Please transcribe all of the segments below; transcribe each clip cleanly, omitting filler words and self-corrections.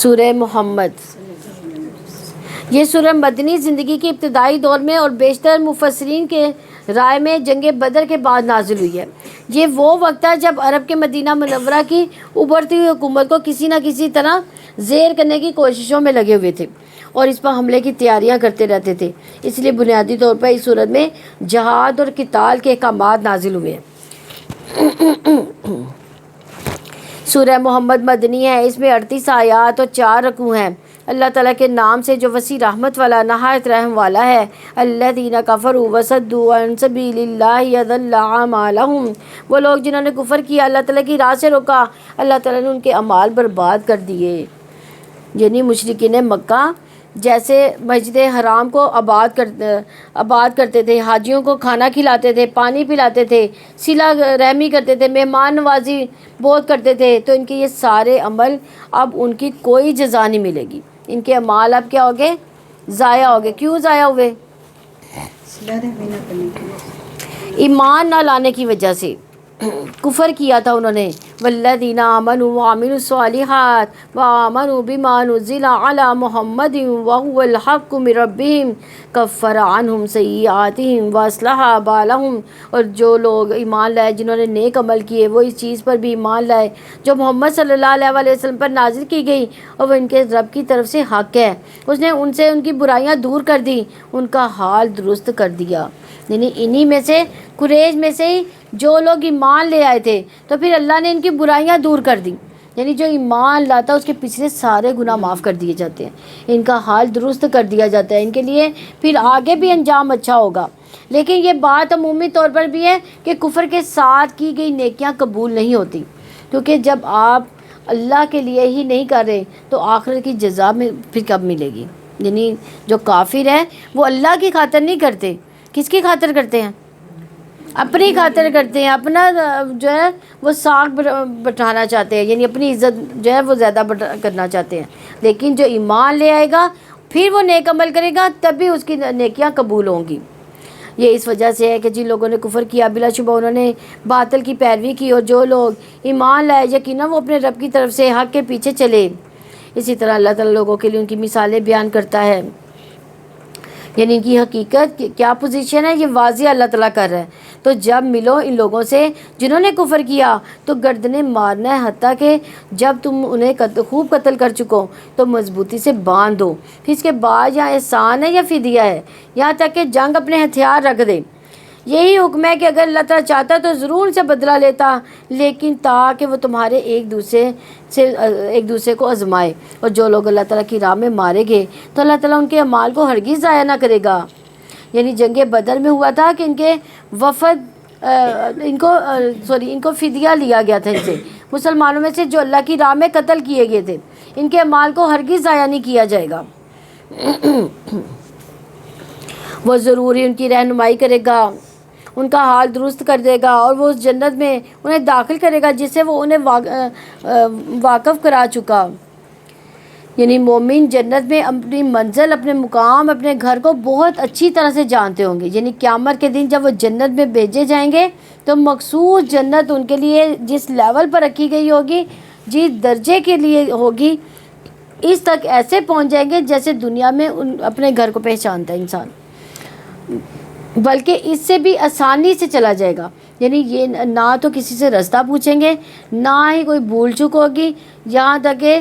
سورہ محمد، یہ سورہ مدنی زندگی کے ابتدائی دور میں اور بیشتر مفسرین کے رائے میں جنگ بدر کے بعد نازل ہوئی ہے۔ یہ وہ وقت تھا جب عرب کے مدینہ منورہ کی ابھرتی ہوئی حکومت کو کسی نہ کسی طرح زیر کرنے کی کوششوں میں لگے ہوئے تھے اور اس پر حملے کی تیاریاں کرتے رہتے تھے۔ اس لیے بنیادی طور پر اس صورت میں جہاد اور قتال کے احکامات نازل ہوئے ہیں۔ سورہ محمد مدنی ہے، اس میں 38 آیات اور 4 رکوع ہیں۔ اللہ تعالیٰ کے نام سے جو وسیع رحمت والا نہایت رحم والا ہے۔ الذین کفروا وصدوا عن سبیل اللہ اضل اعمالهم، وہ لوگ جنہوں نے کفر کیا، اللہ تعالیٰ کی راہ سے روکا، اللہ تعالیٰ نے ان کے اعمال برباد کر دیے۔ یعنی مشرکین مکہ جیسے مسجد حرام کو آباد کرتے تھے، حاجیوں کو کھانا کھلاتے تھے، پانی پلاتے تھے، صلہ رحمی کرتے تھے، مہمان نوازی بہت کرتے تھے، تو ان کے یہ سارے عمل اب ان کی کوئی جزا نہیں ملے گی۔ ان کے اعمال اب کیا ہو گئے؟ ضائع ہو گئے۔ کیوں ضائع ہوئے؟ ایمان نہ لانے کی وجہ سے، کفر کیا تھا انہوں نے۔ والذین آمنوا وعملوا الصالحات وآمنوا بما نزل علی محمد وهو الحق من ربهم کفر عنہم سیئاتہم واصلح بالہم، اور جو لوگ ایمان لائے، جنہوں نے نیک عمل کیے، وہ اس چیز پر بھی ایمان لائے جو محمد صلی اللہ علیہ وسلم پر نازل کی گئی اور وہ ان کے رب کی طرف سے حق ہے، اس نے ان سے ان کی برائیاں دور کر دی، ان کا حال درست کر دیا۔ یعنی انہی میں سے، قریش میں سے ہی جو لوگ ایمان لے آئے تھے، تو پھر اللہ نے ان کی برائیاں دور کر دی۔ یعنی جو ایمان لاتا ہے اس کے پچھلے سارے گناہ معاف کر دیے جاتے ہیں، ان کا حال درست کر دیا جاتا ہے، ان کے لیے پھر آگے بھی انجام اچھا ہوگا۔ لیکن یہ بات عمومی طور پر بھی ہے کہ کفر کے ساتھ کی گئی نیکیاں قبول نہیں ہوتی، کیونکہ جب آپ اللہ کے لیے ہی نہیں کر رہے تو آخرت کی جزا میں پھر کب ملے گی؟ یعنی جو کافر ہے وہ اللہ کی خاطر نہیں کرتے، کس کی خاطر کرتے ہیں؟ اپنی خاطر کرتے ہیں، اپنا جو ہے وہ ساکھ بٹھانا چاہتے ہیں، یعنی اپنی عزت جو ہے وہ زیادہ کرنا چاہتے ہیں۔ لیکن جو ایمان لے آئے گا، پھر وہ نیک عمل کرے گا، تب بھی اس کی نیکیاں قبول ہوں گی۔ یہ اس وجہ سے ہے کہ جن لوگوں نے کفر کیا، بلا شبہ انہوں نے باطل کی پیروی کی، اور جو لوگ ایمان لائے یقیناً وہ اپنے رب کی طرف سے حق کے پیچھے چلے۔ اسی طرح اللہ تعالیٰ لوگوں کے لیے ان کی مثالیں بیان کرتا ہے، یعنی ان کی حقیقت کیا پوزیشن ہے یہ واضح اللہ تعالیٰ کر رہا ہے۔ تو جب ملو ان لوگوں سے جنہوں نے کفر کیا تو گردنیں مارنا ہے، حتیٰ کہ جب تم انہیں خوب قتل کر چکو تو مضبوطی سے باندھ دو۔ پھر اس کے بعد یا احسان ہے یا فدیہ ہے، یہاں تک کہ جنگ اپنے ہتھیار رکھ دے۔ یہی حکم ہے کہ اگر اللہ تعالیٰ چاہتا تو ضرور ان سے بدلہ لیتا، لیکن تاکہ وہ تمہارے ایک دوسرے کو آزمائے، اور جو لوگ اللہ تعالیٰ کی راہ میں مارے گئے تو اللہ تعالیٰ ان کے اعمال کو ہرگز ضائع نہ کرے گا۔ یعنی جنگ بدر میں ہوا تھا کہ ان کے وفد ان کو فدیہ لیا گیا تھا، ان سے مسلمانوں میں سے جو اللہ کی راہ میں قتل کیے گئے تھے، ان کے اعمال کو ہرگز ضائع نہیں کیا جائے گا۔ وہ ضرور ہی ان کی رہنمائی کرے گا، ان کا حال درست کر دے گا، اور وہ اس جنت میں انہیں داخل کرے گا جس سے وہ انہیں واقف کرا چکا۔ یعنی مومن جنت میں اپنی منزل، اپنے مقام، اپنے گھر کو بہت اچھی طرح سے جانتے ہوں گے۔ یعنی قیامت کے دن جب وہ جنت میں بھیجے جائیں گے تو مخصوص جنت ان کے لیے جس لیول پر رکھی گئی ہوگی، جس درجے کے لیے ہوگی، اس تک ایسے پہنچ جائیں گے جیسے دنیا میں اپنے گھر کو پہچانتا ہے انسان، بلکہ اس سے بھی آسانی سے چلا جائے گا۔ یعنی یہ نہ تو کسی سے راستہ پوچھیں گے، نہ ہی کوئی بھول چک ہوگی، یہاں تک کہ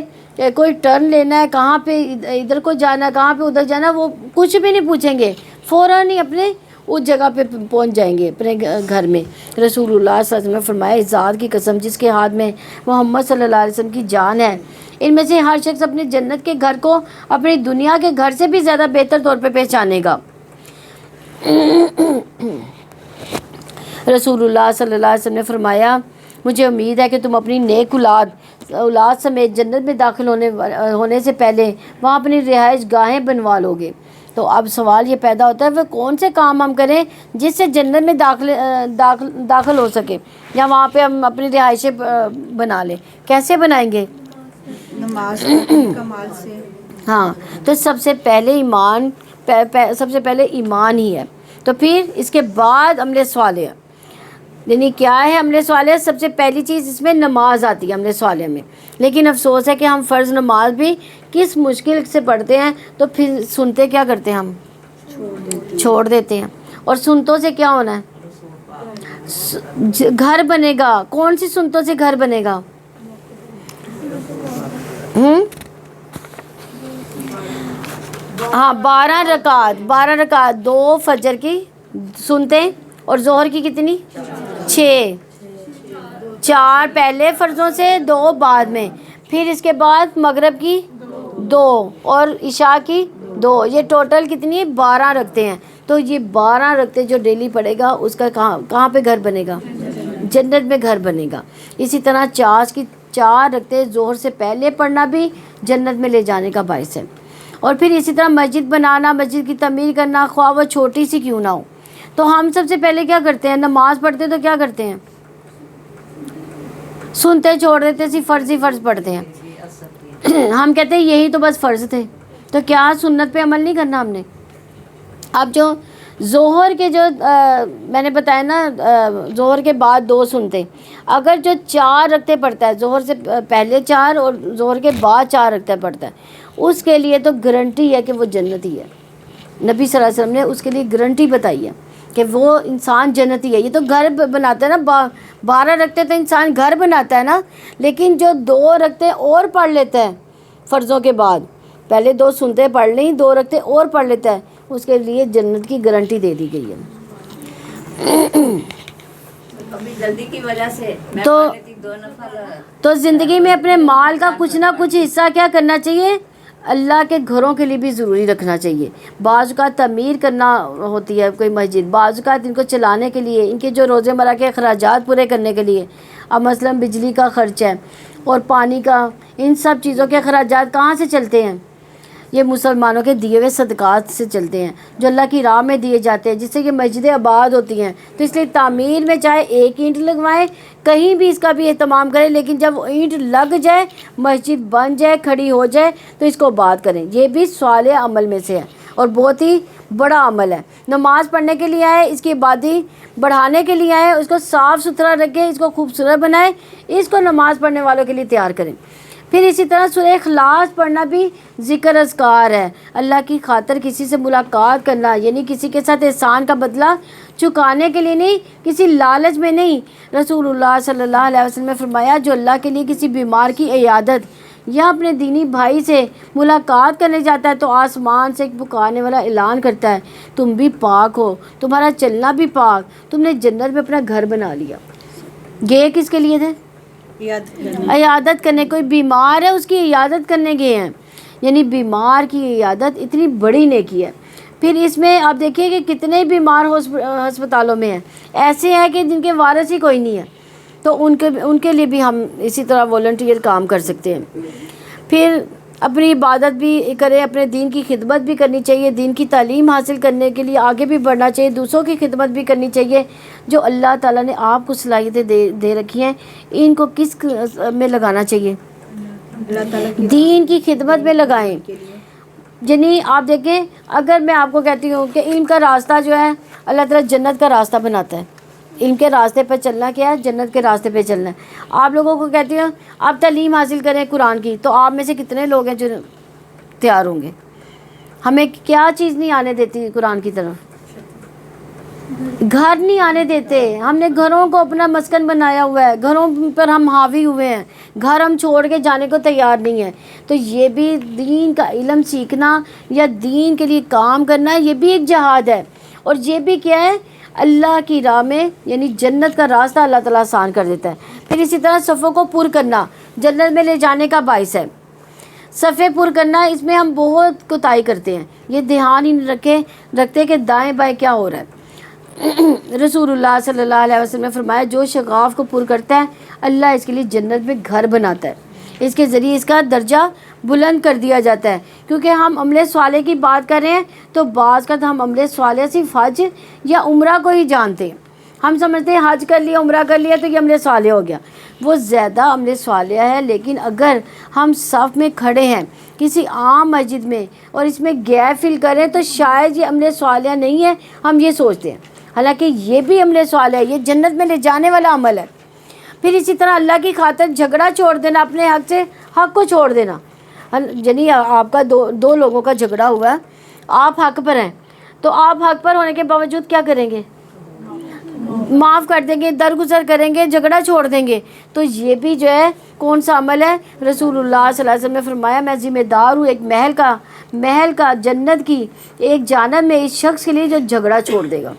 کوئی ٹرن لینا ہے، کہاں پہ ادھر کو جانا ہے، کہاں پہ ادھر جانا ہے، وہ کچھ بھی نہیں پوچھیں گے، فوراً ہی اپنے اس جگہ پہ پہنچ جائیں گے اپنے گھر میں۔ رسول اللہ صلی اللہ علیہ وسلم نے فرمایا، اس ذات کی قسم جس کے ہاتھ میں محمد صلی اللہ علیہ وسلم کی جان ہے، ان میں سے ہر شخص اپنے جنت کے گھر کو اپنی دنیا کے گھر سے بھی زیادہ بہتر طور پہ پہچانے گا۔ رسول اللہ صلی اللہ علیہ وسلم نے فرمایا، مجھے امید ہے کہ تم اپنی نیک اولاد سمیت جنت میں داخل ہونے سے پہلے وہاں اپنی رہائش گاہیں بنوا لو گے۔ تو اب سوال یہ پیدا ہوتا ہے وہ کون سے کام ہم کریں جس سے جنت میں داخل ہو سکے، یا وہاں پہ ہم اپنی رہائشیں بنا لیں؟ کیسے بنائیں گے؟ نماز کمال سے۔ ہاں، تو سب سے پہلے ایمان ہی ہے، تو پھر اس کے بعد عمل صالح۔ یعنی کیا ہے عمل صالح؟ سب سے پہلی چیز اس میں نماز آتی ہے عمل صالح میں۔ لیکن افسوس ہے کہ ہم فرض نماز بھی کس مشکل سے پڑھتے ہیں تو پھر سنتے کیا کرتے ہیں ہم؟ چھوڑ دیتے ہیں. اور سنتوں سے کیا ہونا ہے؟ گھر بنے گا. کون سی سنتوں سے گھر بنے گا؟ ہاں 12 رکعت 2 فجر کی سنتے اور ظہر کی کتنی؟ 6. 4 پہلے فرضوں سے 2 بعد میں. پھر اس کے بعد مغرب کی 2 اور عشاء کی 2. یہ ٹوٹل کتنی 12 رکھتے ہیں. تو یہ 12 رکھتے جو ڈیلی پڑے گا اس کا کہاں پہ گھر بنے گا؟ جنت میں گھر بنے گا. اسی طرح 4 رکھتے ظہر سے پہلے پڑھنا بھی جنت میں لے جانے کا باعث ہے. اور پھر اسی طرح مسجد بنانا، مسجد کی تعمیر کرنا، خواہ وہ چھوٹی سی کیوں نہ ہو. تو ہم سب سے پہلے کیا کرتے ہیں؟ نماز پڑھتے تو کیا کرتے ہیں؟ سنتے چھوڑ دیتے، صرف فرض ہی فرض پڑھتے ہیں. ہم کہتے ہیں یہی تو بس فرض تھے. تو کیا سنت پہ عمل نہیں کرنا ہم نے؟ اب جو ظہر کے جو میں نے بتایا نا، ظہر کے بعد 2 سنتے، اگر جو 4 رکعتیں پڑھتا ہے، ظہر سے پہلے 4 اور ظہر کے بعد 4 رکعتیں پڑھتا ہے، اس کے لیے تو گارنٹی ہے کہ وہ جنتی ہے. نبی صلی اللہ علیہ وسلم نے اس کے لیے گارنٹی بتائی ہے کہ وہ انسان جنتی ہے. یہ تو گھر بناتا ہے نا، 12 رکعتیں تو انسان گھر بناتا ہے نا. لیکن جو 2 رکعتیں اور پڑھ لیتا ہے فرضوں کے بعد، پہلے 2 سنتے پڑھ لیں، 2 رکعتیں اور پڑھ لیتا ہے، اس کے لیے جنت کی گارنٹی دے دی گئی ہے. ابھی جلدی کی وجہ سے تو زندگی میں اپنے مال کا کچھ نہ کچھ حصہ کیا کرنا چاہیے؟ اللہ کے گھروں کے لیے بھی ضروری رکھنا چاہیے. بعض اوقات تعمیر کرنا ہوتی ہے کوئی مسجد، بعض اوقات ان کو چلانے کے لیے، ان کے جو روزمرہ کے اخراجات پورے کرنے کے لیے. اب مثلا بجلی کا خرچ ہے اور پانی کا، ان سب چیزوں کے اخراجات کہاں سے چلتے ہیں؟ یہ مسلمانوں کے دیے ہوئے صدقات سے چلتے ہیں، جو اللہ کی راہ میں دیے جاتے ہیں، جس سے کہ مسجدیں آباد ہوتی ہیں. تو اس لیے تعمیر میں چاہے 1 اینٹ لگوائیں، کہیں بھی اس کا بھی اہتمام کریں، لیکن جب وہ اینٹ لگ جائے، مسجد بن جائے، کھڑی ہو جائے، تو اس کو آباد کریں. یہ بھی صالح عمل میں سے ہے اور بہت ہی بڑا عمل ہے. نماز پڑھنے کے لیے آئے، اس کی آبادی بڑھانے کے لیے آئے، اس کو صاف ستھرا رکھیں، اس کو خوبصورت بنائیں، اس کو نماز پڑھنے والوں کے لیے تیار کریں. پھر اسی طرح سورہ اخلاص پڑھنا بھی ذکر اذکار ہے. اللہ کی خاطر کسی سے ملاقات کرنا، یعنی کسی کے ساتھ احسان کا بدلہ چکانے کے لیے نہیں، کسی لالچ میں نہیں. رسول اللہ صلی اللہ علیہ وسلم نے فرمایا، جو اللہ کے لیے کسی بیمار کی عیادت یا اپنے دینی بھائی سے ملاقات کرنے جاتا ہے تو آسمان سے ایک پکارنے والا اعلان کرتا ہے، تم بھی پاک ہو، تمہارا چلنا بھی پاک، تم نے جنت میں اپنا گھر بنا لیا. یہ کس کے لیے تھے؟ عیادت کرنے. کوئی بیمار ہے اس کی عیادت کرنے گئے ہیں، یعنی بیمار کی عیادت اتنی بڑی نیکی ہے. پھر اس میں آپ دیکھیے کہ کتنے بیمار ہسپتالوں میں ہیں، ایسے ہیں کہ جن کے وارث ہی کوئی نہیں ہے، تو ان کے لیے بھی ہم اسی طرح والنٹیئر کام کر سکتے ہیں. پھر اپنی عبادت بھی کریں، اپنے دین کی خدمت بھی کرنی چاہیے، دین کی تعلیم حاصل کرنے کے لیے آگے بھی بڑھنا چاہیے، دوسروں کی خدمت بھی کرنی چاہیے. جو اللہ تعالیٰ نے آپ کو صلاحیتیں دے رکھی ہیں، ان کو کس میں لگانا چاہیے؟ اللہ تعالیٰ کی دین کی خدمت میں لگائیں. یعنی آپ دیکھیں، اگر میں آپ کو کہتی ہوں کہ علم کا راستہ جو ہے اللہ تعالیٰ جنت کا راستہ بناتا ہے. علم کے راستے پہ چلنا کیا ہے؟ جنت کے راستے پہ چلنا ہے. آپ لوگوں کو کہتی ہوں آپ تعلیم حاصل کریں قرآن کی، تو آپ میں سے کتنے لوگ ہیں جو تیار ہوں گے؟ ہمیں کیا چیز نہیں آنے دیتی قرآن کی طرف؟ گھر نہیں آنے دیتے. ہم نے گھروں کو اپنا مسکن بنایا ہوا ہے، گھروں پر ہم حاوی ہوئے ہیں، گھر ہم چھوڑ کے جانے کو تیار نہیں ہیں. تو یہ بھی دین کا علم سیکھنا یا دین کے لیے کام کرنا، یہ بھی ایک جہاد ہے. اور یہ بھی کیا ہے؟ اللہ کی راہ میں، یعنی جنت کا راستہ اللہ تعالیٰ آسان کر دیتا ہے. پھر اسی طرح صفوں کو پر کرنا جنت میں لے جانے کا باعث ہے. صفے پر کرنا، اس میں ہم بہت کوتاہی کرتے ہیں، یہ دھیان ہی نہیں رکھتے کہ دائیں بائیں کیا ہو رہا ہے. رسول اللہ صلی اللہ علیہ وسلم نے فرمایا، جو شغاف کو پر کرتا ہے اللہ اس کے لیے جنت میں گھر بناتا ہے، اس کے ذریعے اس کا درجہ بلند کر دیا جاتا ہے. کیونکہ ہم عمل صالح کی بات کر رہے ہیں تو بعض کا ہم عمل صالح صرف حج یا عمرہ کو ہی جانتے ہیں. ہم سمجھتے ہیں حج کر لیا، عمرہ کر لیا تو یہ عمل صالح ہو گیا. وہ زیادہ عمل صالح ہے، لیکن اگر ہم صف میں کھڑے ہیں کسی عام مسجد میں اور اس میں گیپ فل کریں تو شاید یہ عمل صالح نہیں ہے، ہم یہ سوچتے ہیں. حالانکہ یہ بھی عمل صالح ہے، یہ جنت میں لے جانے والا عمل ہے. پھر اسی طرح اللہ کی خاطر جھگڑا چھوڑ دینا، اپنے حق سے حق کو چھوڑ دینا. یعنی آپ کا دو لوگوں کا جھگڑا ہوا ہے، آپ حق پر ہیں، تو آپ حق پر ہونے کے باوجود کیا کریں گے؟ معاف کر دیں گے، درگزر کریں گے، جھگڑا چھوڑ دیں گے. تو یہ بھی جو ہے کون سا عمل ہے؟ رسول اللہ صلی اللہ علیہ وسلم نے فرمایا میں ذمہ دار ہوں ایک محل کا جنت کی ایک جانب میں اس شخص کے لیے جو جھگڑا چھوڑ دے گا.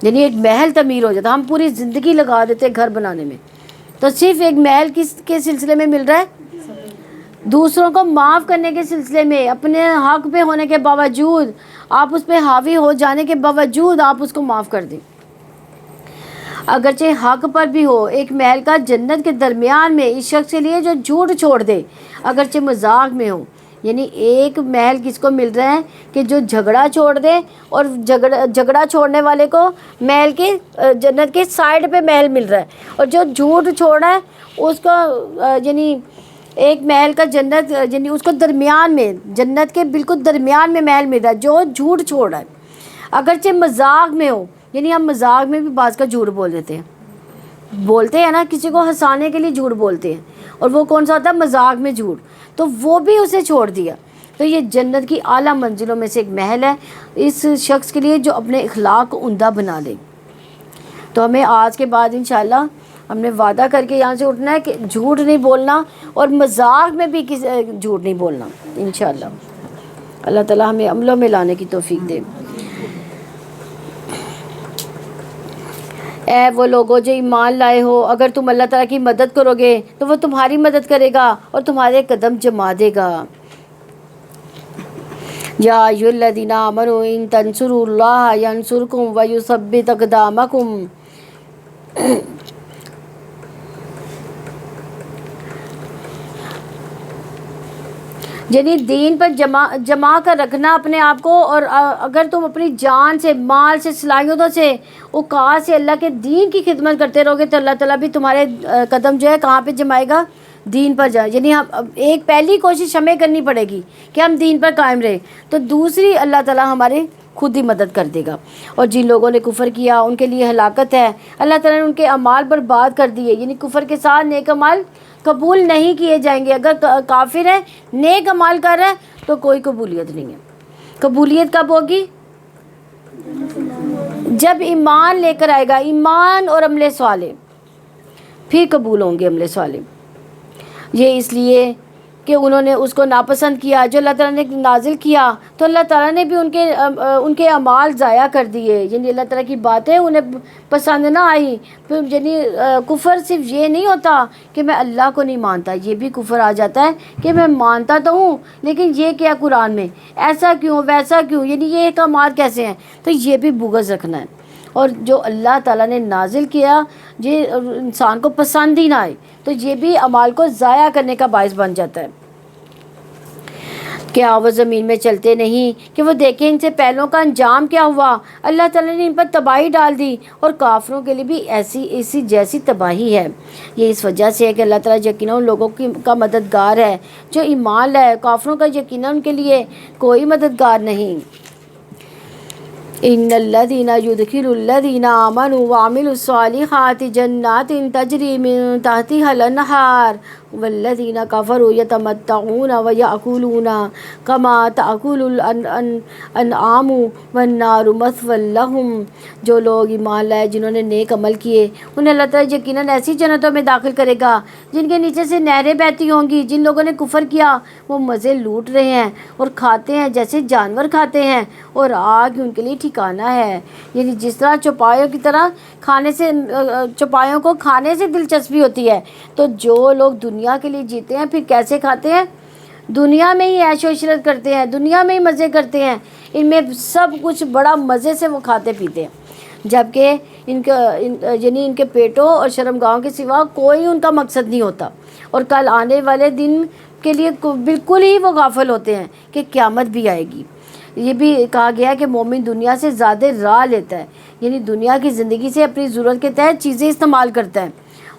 یعنی ایک محل تعمیر ہو جاتا. ہم پوری زندگی لگا دیتے گھر بنانے میں، تو صرف ایک محل کس کے سلسلے میں مل رہا ہے؟ دوسروں کو معاف کرنے کے سلسلے میں. اپنے حق پہ ہونے کے باوجود، آپ اس پہ حاوی ہو جانے کے باوجود آپ اس کو معاف کر دیں، اگرچہ حق پر بھی ہو. ایک محل کا جنت کے درمیان میں اس شخص کے لیے جو جھوٹ چھوڑ دے، اگرچہ مذاق میں ہو. یعنی ایک محل کس کو مل رہا ہے کہ جو جھگڑا چھوڑ دے، اور جھگڑا چھوڑنے والے کو محل کے جنت کے سائڈ پہ محل مل رہا ہے، اور جو جھوٹ چھوڑا ہے اس کو یعنی ایک محل کا جنت یعنی اس کو درمیان میں، جنت کے بالکل درمیان میں محل مل رہا ہے جو جھوٹ چھوڑ رہا ہے، اگرچہ مذاق میں ہو. یعنی ہم مذاق میں بھی بعض کا جھوٹ بولتے ہیں نا، کسی کو ہنسانے کے لیے جھوٹ بولتے ہیں، اور وہ کون سا ہوتا ہے؟ مذاق میں جھوٹ. تو وہ بھی اسے چھوڑ دیا. تو یہ جنت کی اعلیٰ منزلوں میں سے ایک محل ہے اس شخص کے لیے جو اپنے اخلاق کو عمدہ بنا لے. تو ہمیں آج کے بعد انشاءاللہ ہم نے وعدہ کر کے یہاں سے اٹھنا ہے کہ جھوٹ نہیں بولنا، اور مذاق میں بھی جھوٹ نہیں بولنا انشاءاللہ. اللہ تعالیٰ ہمیں عملوں میں لانے کی توفیق دے. اے وہ لوگوں جو ایمان لائے ہو، اگر تم اللہ تعالیٰ کی مدد کرو گے تو وہ تمہاری مدد کرے گا اور تمہارے قدم جما دے گا. یا ایھا الذین آمنوا ان تنصروا اللہ ینصرکم ویثبت اقدامکم. یعنی دین پر جمع کر رکھنا اپنے آپ کو. اور اگر تم اپنی جان سے، مال سے، صلاحیتوں سے، اوقات سے اللہ کے دین کی خدمت کرتے رہو گے تو اللہ تعالیٰ بھی تمہارے قدم جو ہے کہاں پہ جمائے گا؟ دین پر جائے. یعنی ہم ایک پہلی کوشش ہمیں کرنی پڑے گی کہ ہم دین پر قائم رہیں، تو دوسری اللہ تعالیٰ ہمارے خود ہی مدد کر دے گا. اور جن لوگوں نے کفر کیا ان کے لیے ہلاکت ہے. اللہ تعالیٰ نے ان کے اعمال برباد کر دیے. یعنی کفر کے ساتھ نیک اعمال قبول نہیں کیے جائیں گے. اگر کافر ہے، نیک اعمال کر رہا ہے تو کوئی قبولیت نہیں ہے. قبولیت کب ہوگی؟ جب ایمان لے کر آئے گا، ایمان اور عمل صالح، پھر قبول ہوں گے عمل صالح. یہ اس لیے کہ انہوں نے اس کو ناپسند کیا جو اللہ تعالیٰ نے نازل کیا، تو اللہ تعالیٰ نے بھی ان کے اعمال ضائع کر دیے. یعنی اللہ تعالیٰ کی باتیں انہیں پسند نہ آئی. یعنی کفر صرف یہ نہیں ہوتا کہ میں اللہ کو نہیں مانتا، یہ بھی کفر آ جاتا ہے کہ میں مانتا تو ہوں لیکن یہ کیا قرآن میں ایسا کیوں، ویسا کیوں، یعنی یہ احکامات کیسے ہیں. تو یہ بھی بغض رکھنا ہے. اور جو اللہ تعالیٰ نے نازل کیا یہ انسان کو پسند ہی نہ آئے تو یہ بھی اعمال کو ضائع کرنے کا باعث بن جاتا ہے. کیا وہ زمین میں چلتے نہیں کہ وہ دیکھیں ان سے پہلوں کا انجام کیا ہوا؟ اللہ تعالیٰ نے ان پر تباہی ڈال دی، اور کافروں کے لیے بھی اسی جیسی تباہی ہے. یہ اس وجہ سے ہے کہ اللہ تعالیٰ یقیناً ان لوگوں کا مددگار ہے جو ایمان لائے. کافروں کا یقیناً ان کے لیے کوئی مددگار نہیں. ان الذین یدخل الذین آمنوا وعملوا الصالحات جنات تجری من تحتها الانہار والذین کفروا یتمتعون ویأکلون کما تأکل الانعام والنار مثوی لہم. جو لوگ ایمان لائے، جنہوں نے نیک عمل کیے، انہیں اللہ تعالیٰ یقیناً ایسی جنتوں میں داخل کرے گا جن کے نیچے سے نہریں بہتی ہوں گی. جن لوگوں نے کفر کیا وہ مزے لوٹ رہے ہیں اور کھاتے ہیں جیسے جانور کھاتے ہیں، اور آگ ان کے لیے ٹھکانہ ہے. یعنی جس طرح چوپایوں کی طرح چوپایوں کو کھانے سے دلچسپی ہوتی ہے، تو جو لوگ دنیا کے لیے جیتے ہیں پھر کیسے کھاتے ہیں؟ دنیا میں ہی عیش و عشرت کرتے ہیں، دنیا میں ہی مزے کرتے ہیں. ان میں سب کچھ بڑا مزے سے وہ کھاتے پیتے ہیں، جبکہ ان کے پیٹوں اور شرمگاہوں کے سوا کوئی ان کا مقصد نہیں ہوتا، اور کل آنے والے دن کے لیے بالکل ہی وہ غافل ہوتے ہیں کہ قیامت بھی آئے گی. یہ بھی کہا گیا ہے کہ مومن دنیا سے زیادہ راہ لیتا ہے، یعنی دنیا کی زندگی سے اپنی ضرورت کے تحت چیزیں استعمال کرتا ہے.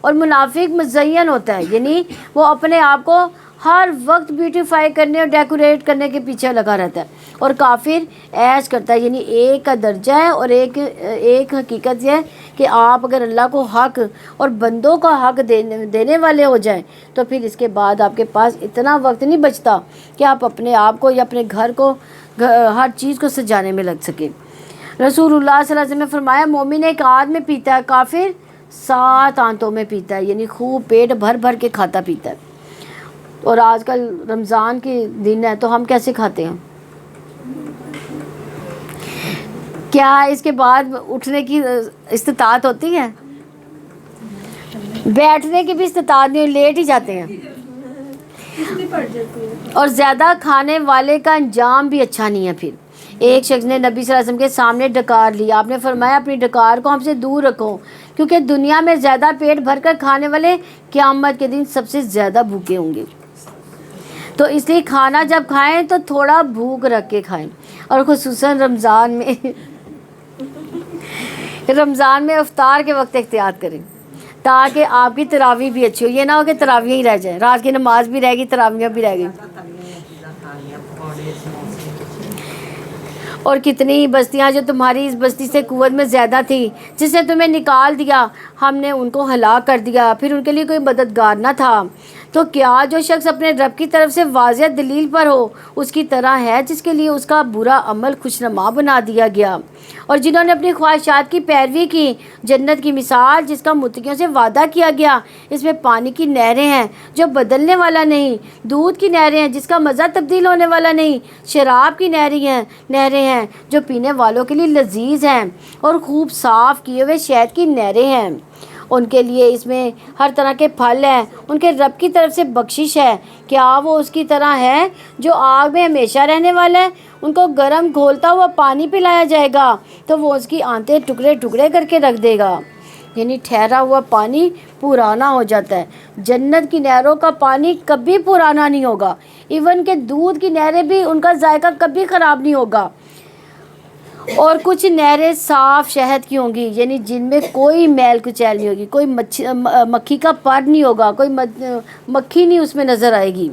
اور منافق مزین ہوتا ہے، یعنی وہ اپنے آپ کو ہر وقت بیوٹیفائی کرنے اور ڈیکوریٹ کرنے کے پیچھے لگا رہتا ہے، اور کافر ایش کرتا ہے. یعنی ایک کا درجہ ہے اور ایک حقیقت یہ ہے کہ آپ اگر اللہ کو حق اور بندوں کا حق دینے والے ہو جائیں تو پھر اس کے بعد آپ کے پاس اتنا وقت نہیں بچتا کہ آپ اپنے آپ کو یا اپنے گھر کو ہر چیز کو سجانے میں لگ سکیں. رسول اللہ صلی اللہ علیہ وسلم نے فرمایا مومن ایک آدھ میں پیتا ہے، کافر 7 آنتوں میں پیتا ہے. یعنی خوب پیٹ بھر بھر کے کھاتا پیتا ہے. اور آج کل رمضان کے دن ہے تو ہم کیسے کھاتے ہیں؟ کیا اس کے بعد اٹھنے کی استطاعت ہوتی ہے؟ بیٹھنے کی بھی استطاعت نہیں، لیٹ ہی جاتے ہیں. کتنی پڑ جاتی ہے. اور زیادہ کھانے والے کا انجام بھی اچھا نہیں ہے. پھر ایک شخص نے نبی صلی اللہ علیہ وسلم کے سامنے ڈکار لیا. آپ نے فرمایا اپنی ڈکار کو ہم سے دور رکھو، کیونکہ دنیا میں زیادہ پیٹ بھر کر کھانے والے قیامت کے دن سب سے زیادہ بھوکے ہوں گے. تو اس لیے کھانا جب کھائیں تو تھوڑا بھوک رکھ کے کھائیں، اور خصوصاً رمضان میں افطار کے وقت احتیاط کریں تاکہ آپ کی تراویح بھی اچھی ہو. یہ نہ ہو کہ تراویح ہی رہ جائیں، رات کی نماز بھی رہ گئی، تراویح بھی رہ گئی. اور کتنی بستیاں جو تمہاری اس بستی سے قوت میں زیادہ تھی، جس نے تمہیں نکال دیا، ہم نے ان کو ہلاک کر دیا، پھر ان کے لیے کوئی مددگار نہ تھا. تو کیا جو شخص اپنے رب کی طرف سے واضح دلیل پر ہو اس کی طرح ہے جس کے لیے اس کا برا عمل خوشنما بنا دیا گیا. اور جنہوں نے اپنی خواہشات کی پیروی کی، جنت کی مثال جس کا متقیوں سے وعدہ کیا گیا، اس میں پانی کی نہریں ہیں جو بدلنے والا نہیں، دودھ کی نہریں ہیں جس کا مزہ تبدیل ہونے والا نہیں، شراب کی نہریں ہیں جو پینے والوں کے لیے لذیذ ہیں، اور خوب صاف کیے ہوئے شہد کی نہریں ہیں. ان کے لیے اس میں ہر طرح کے پھل ہیں، ان کے رب کی طرف سے بخشش ہے. کیا وہ اس کی طرح ہے جو آگ میں ہمیشہ رہنے والا ہے؟ ان کو گرم گھولتا ہوا پانی پلایا جائے گا تو وہ اس کی آنتیں ٹکڑے ٹکڑے کر کے رکھ دے گا. یعنی ٹھہرا ہوا پانی پرانا ہو جاتا ہے. جنت کی نہروں کا پانی کبھی پرانا نہیں ہوگا. ایون کہ دودھ کی نہریں بھی ان کا ذائقہ کبھی خراب نہیں ہوگا. اور کچھ نہریں صاف شہد کی ہوں گی، یعنی جن میں کوئی میل کچیل نہیں ہوگی، کوئی مکھی کا پر نہیں ہوگا، کوئی مکھی نہیں اس میں نظر آئے گی.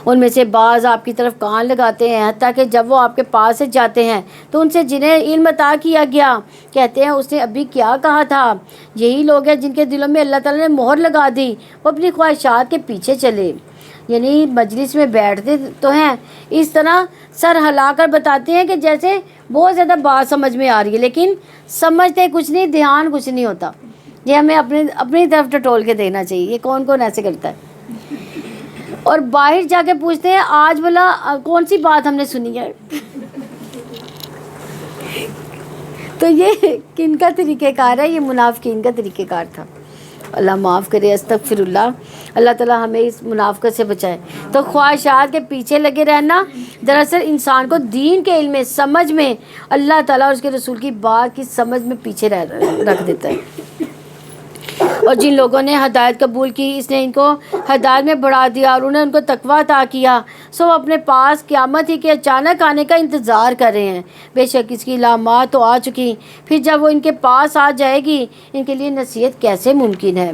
ان میں سے بعض آپ کی طرف کان لگاتے ہیں، حتیٰ کہ جب وہ آپ کے پاس سے جاتے ہیں تو ان سے جنہیں علم عطا کیا گیا کہتے ہیں اس نے ابھی کیا کہا تھا. یہی لوگ ہیں جن کے دلوں میں اللہ تعالیٰ نے مہر لگا دی، وہ اپنی خواہشات کے پیچھے چلے. یعنی مجلس میں بیٹھتے تو ہیں اس طرح سر ہلا کر بتاتے ہیں کہ جیسے بہت زیادہ بات سمجھ میں آ رہی ہے، لیکن سمجھتے کچھ نہیں، دھیان کچھ نہیں ہوتا. یہ ہمیں اپنی طرف ٹٹول کے دینا چاہیے. یہ کون ایسے کرتا ہے؟ اور باہر جا کے پوچھتے ہیں آج بلا کون سی بات ہم نے سنی ہے. تو یہ کن کا طریقہ کار ہے؟ یہ منافقین کا طریقہ کار تھا. اللہ معاف کرے، استغفر اللہ. اللہ تعالیٰ ہمیں اس منافقت سے بچائے. تو خواہشات کے پیچھے لگے رہنا دراصل انسان کو دین کے علم میں، سمجھ میں، اللہ تعالیٰ اور اس کے رسول کی بات کی سمجھ میں پیچھے رکھ دیتا ہے. اور جن لوگوں نے ہدایت قبول کی اس نے ان کو ہدایت میں بڑھا دیا اور انہیں ان کو تقویٰ عطا کیا. سو اپنے پاس قیامت ہی کے اچانک آنے کا انتظار کر رہے ہیں. بے شک اس کی علامات تو آ چکی، پھر جب وہ ان کے پاس آ جائے گی ان کے لیے نصیحت کیسے ممکن ہے؟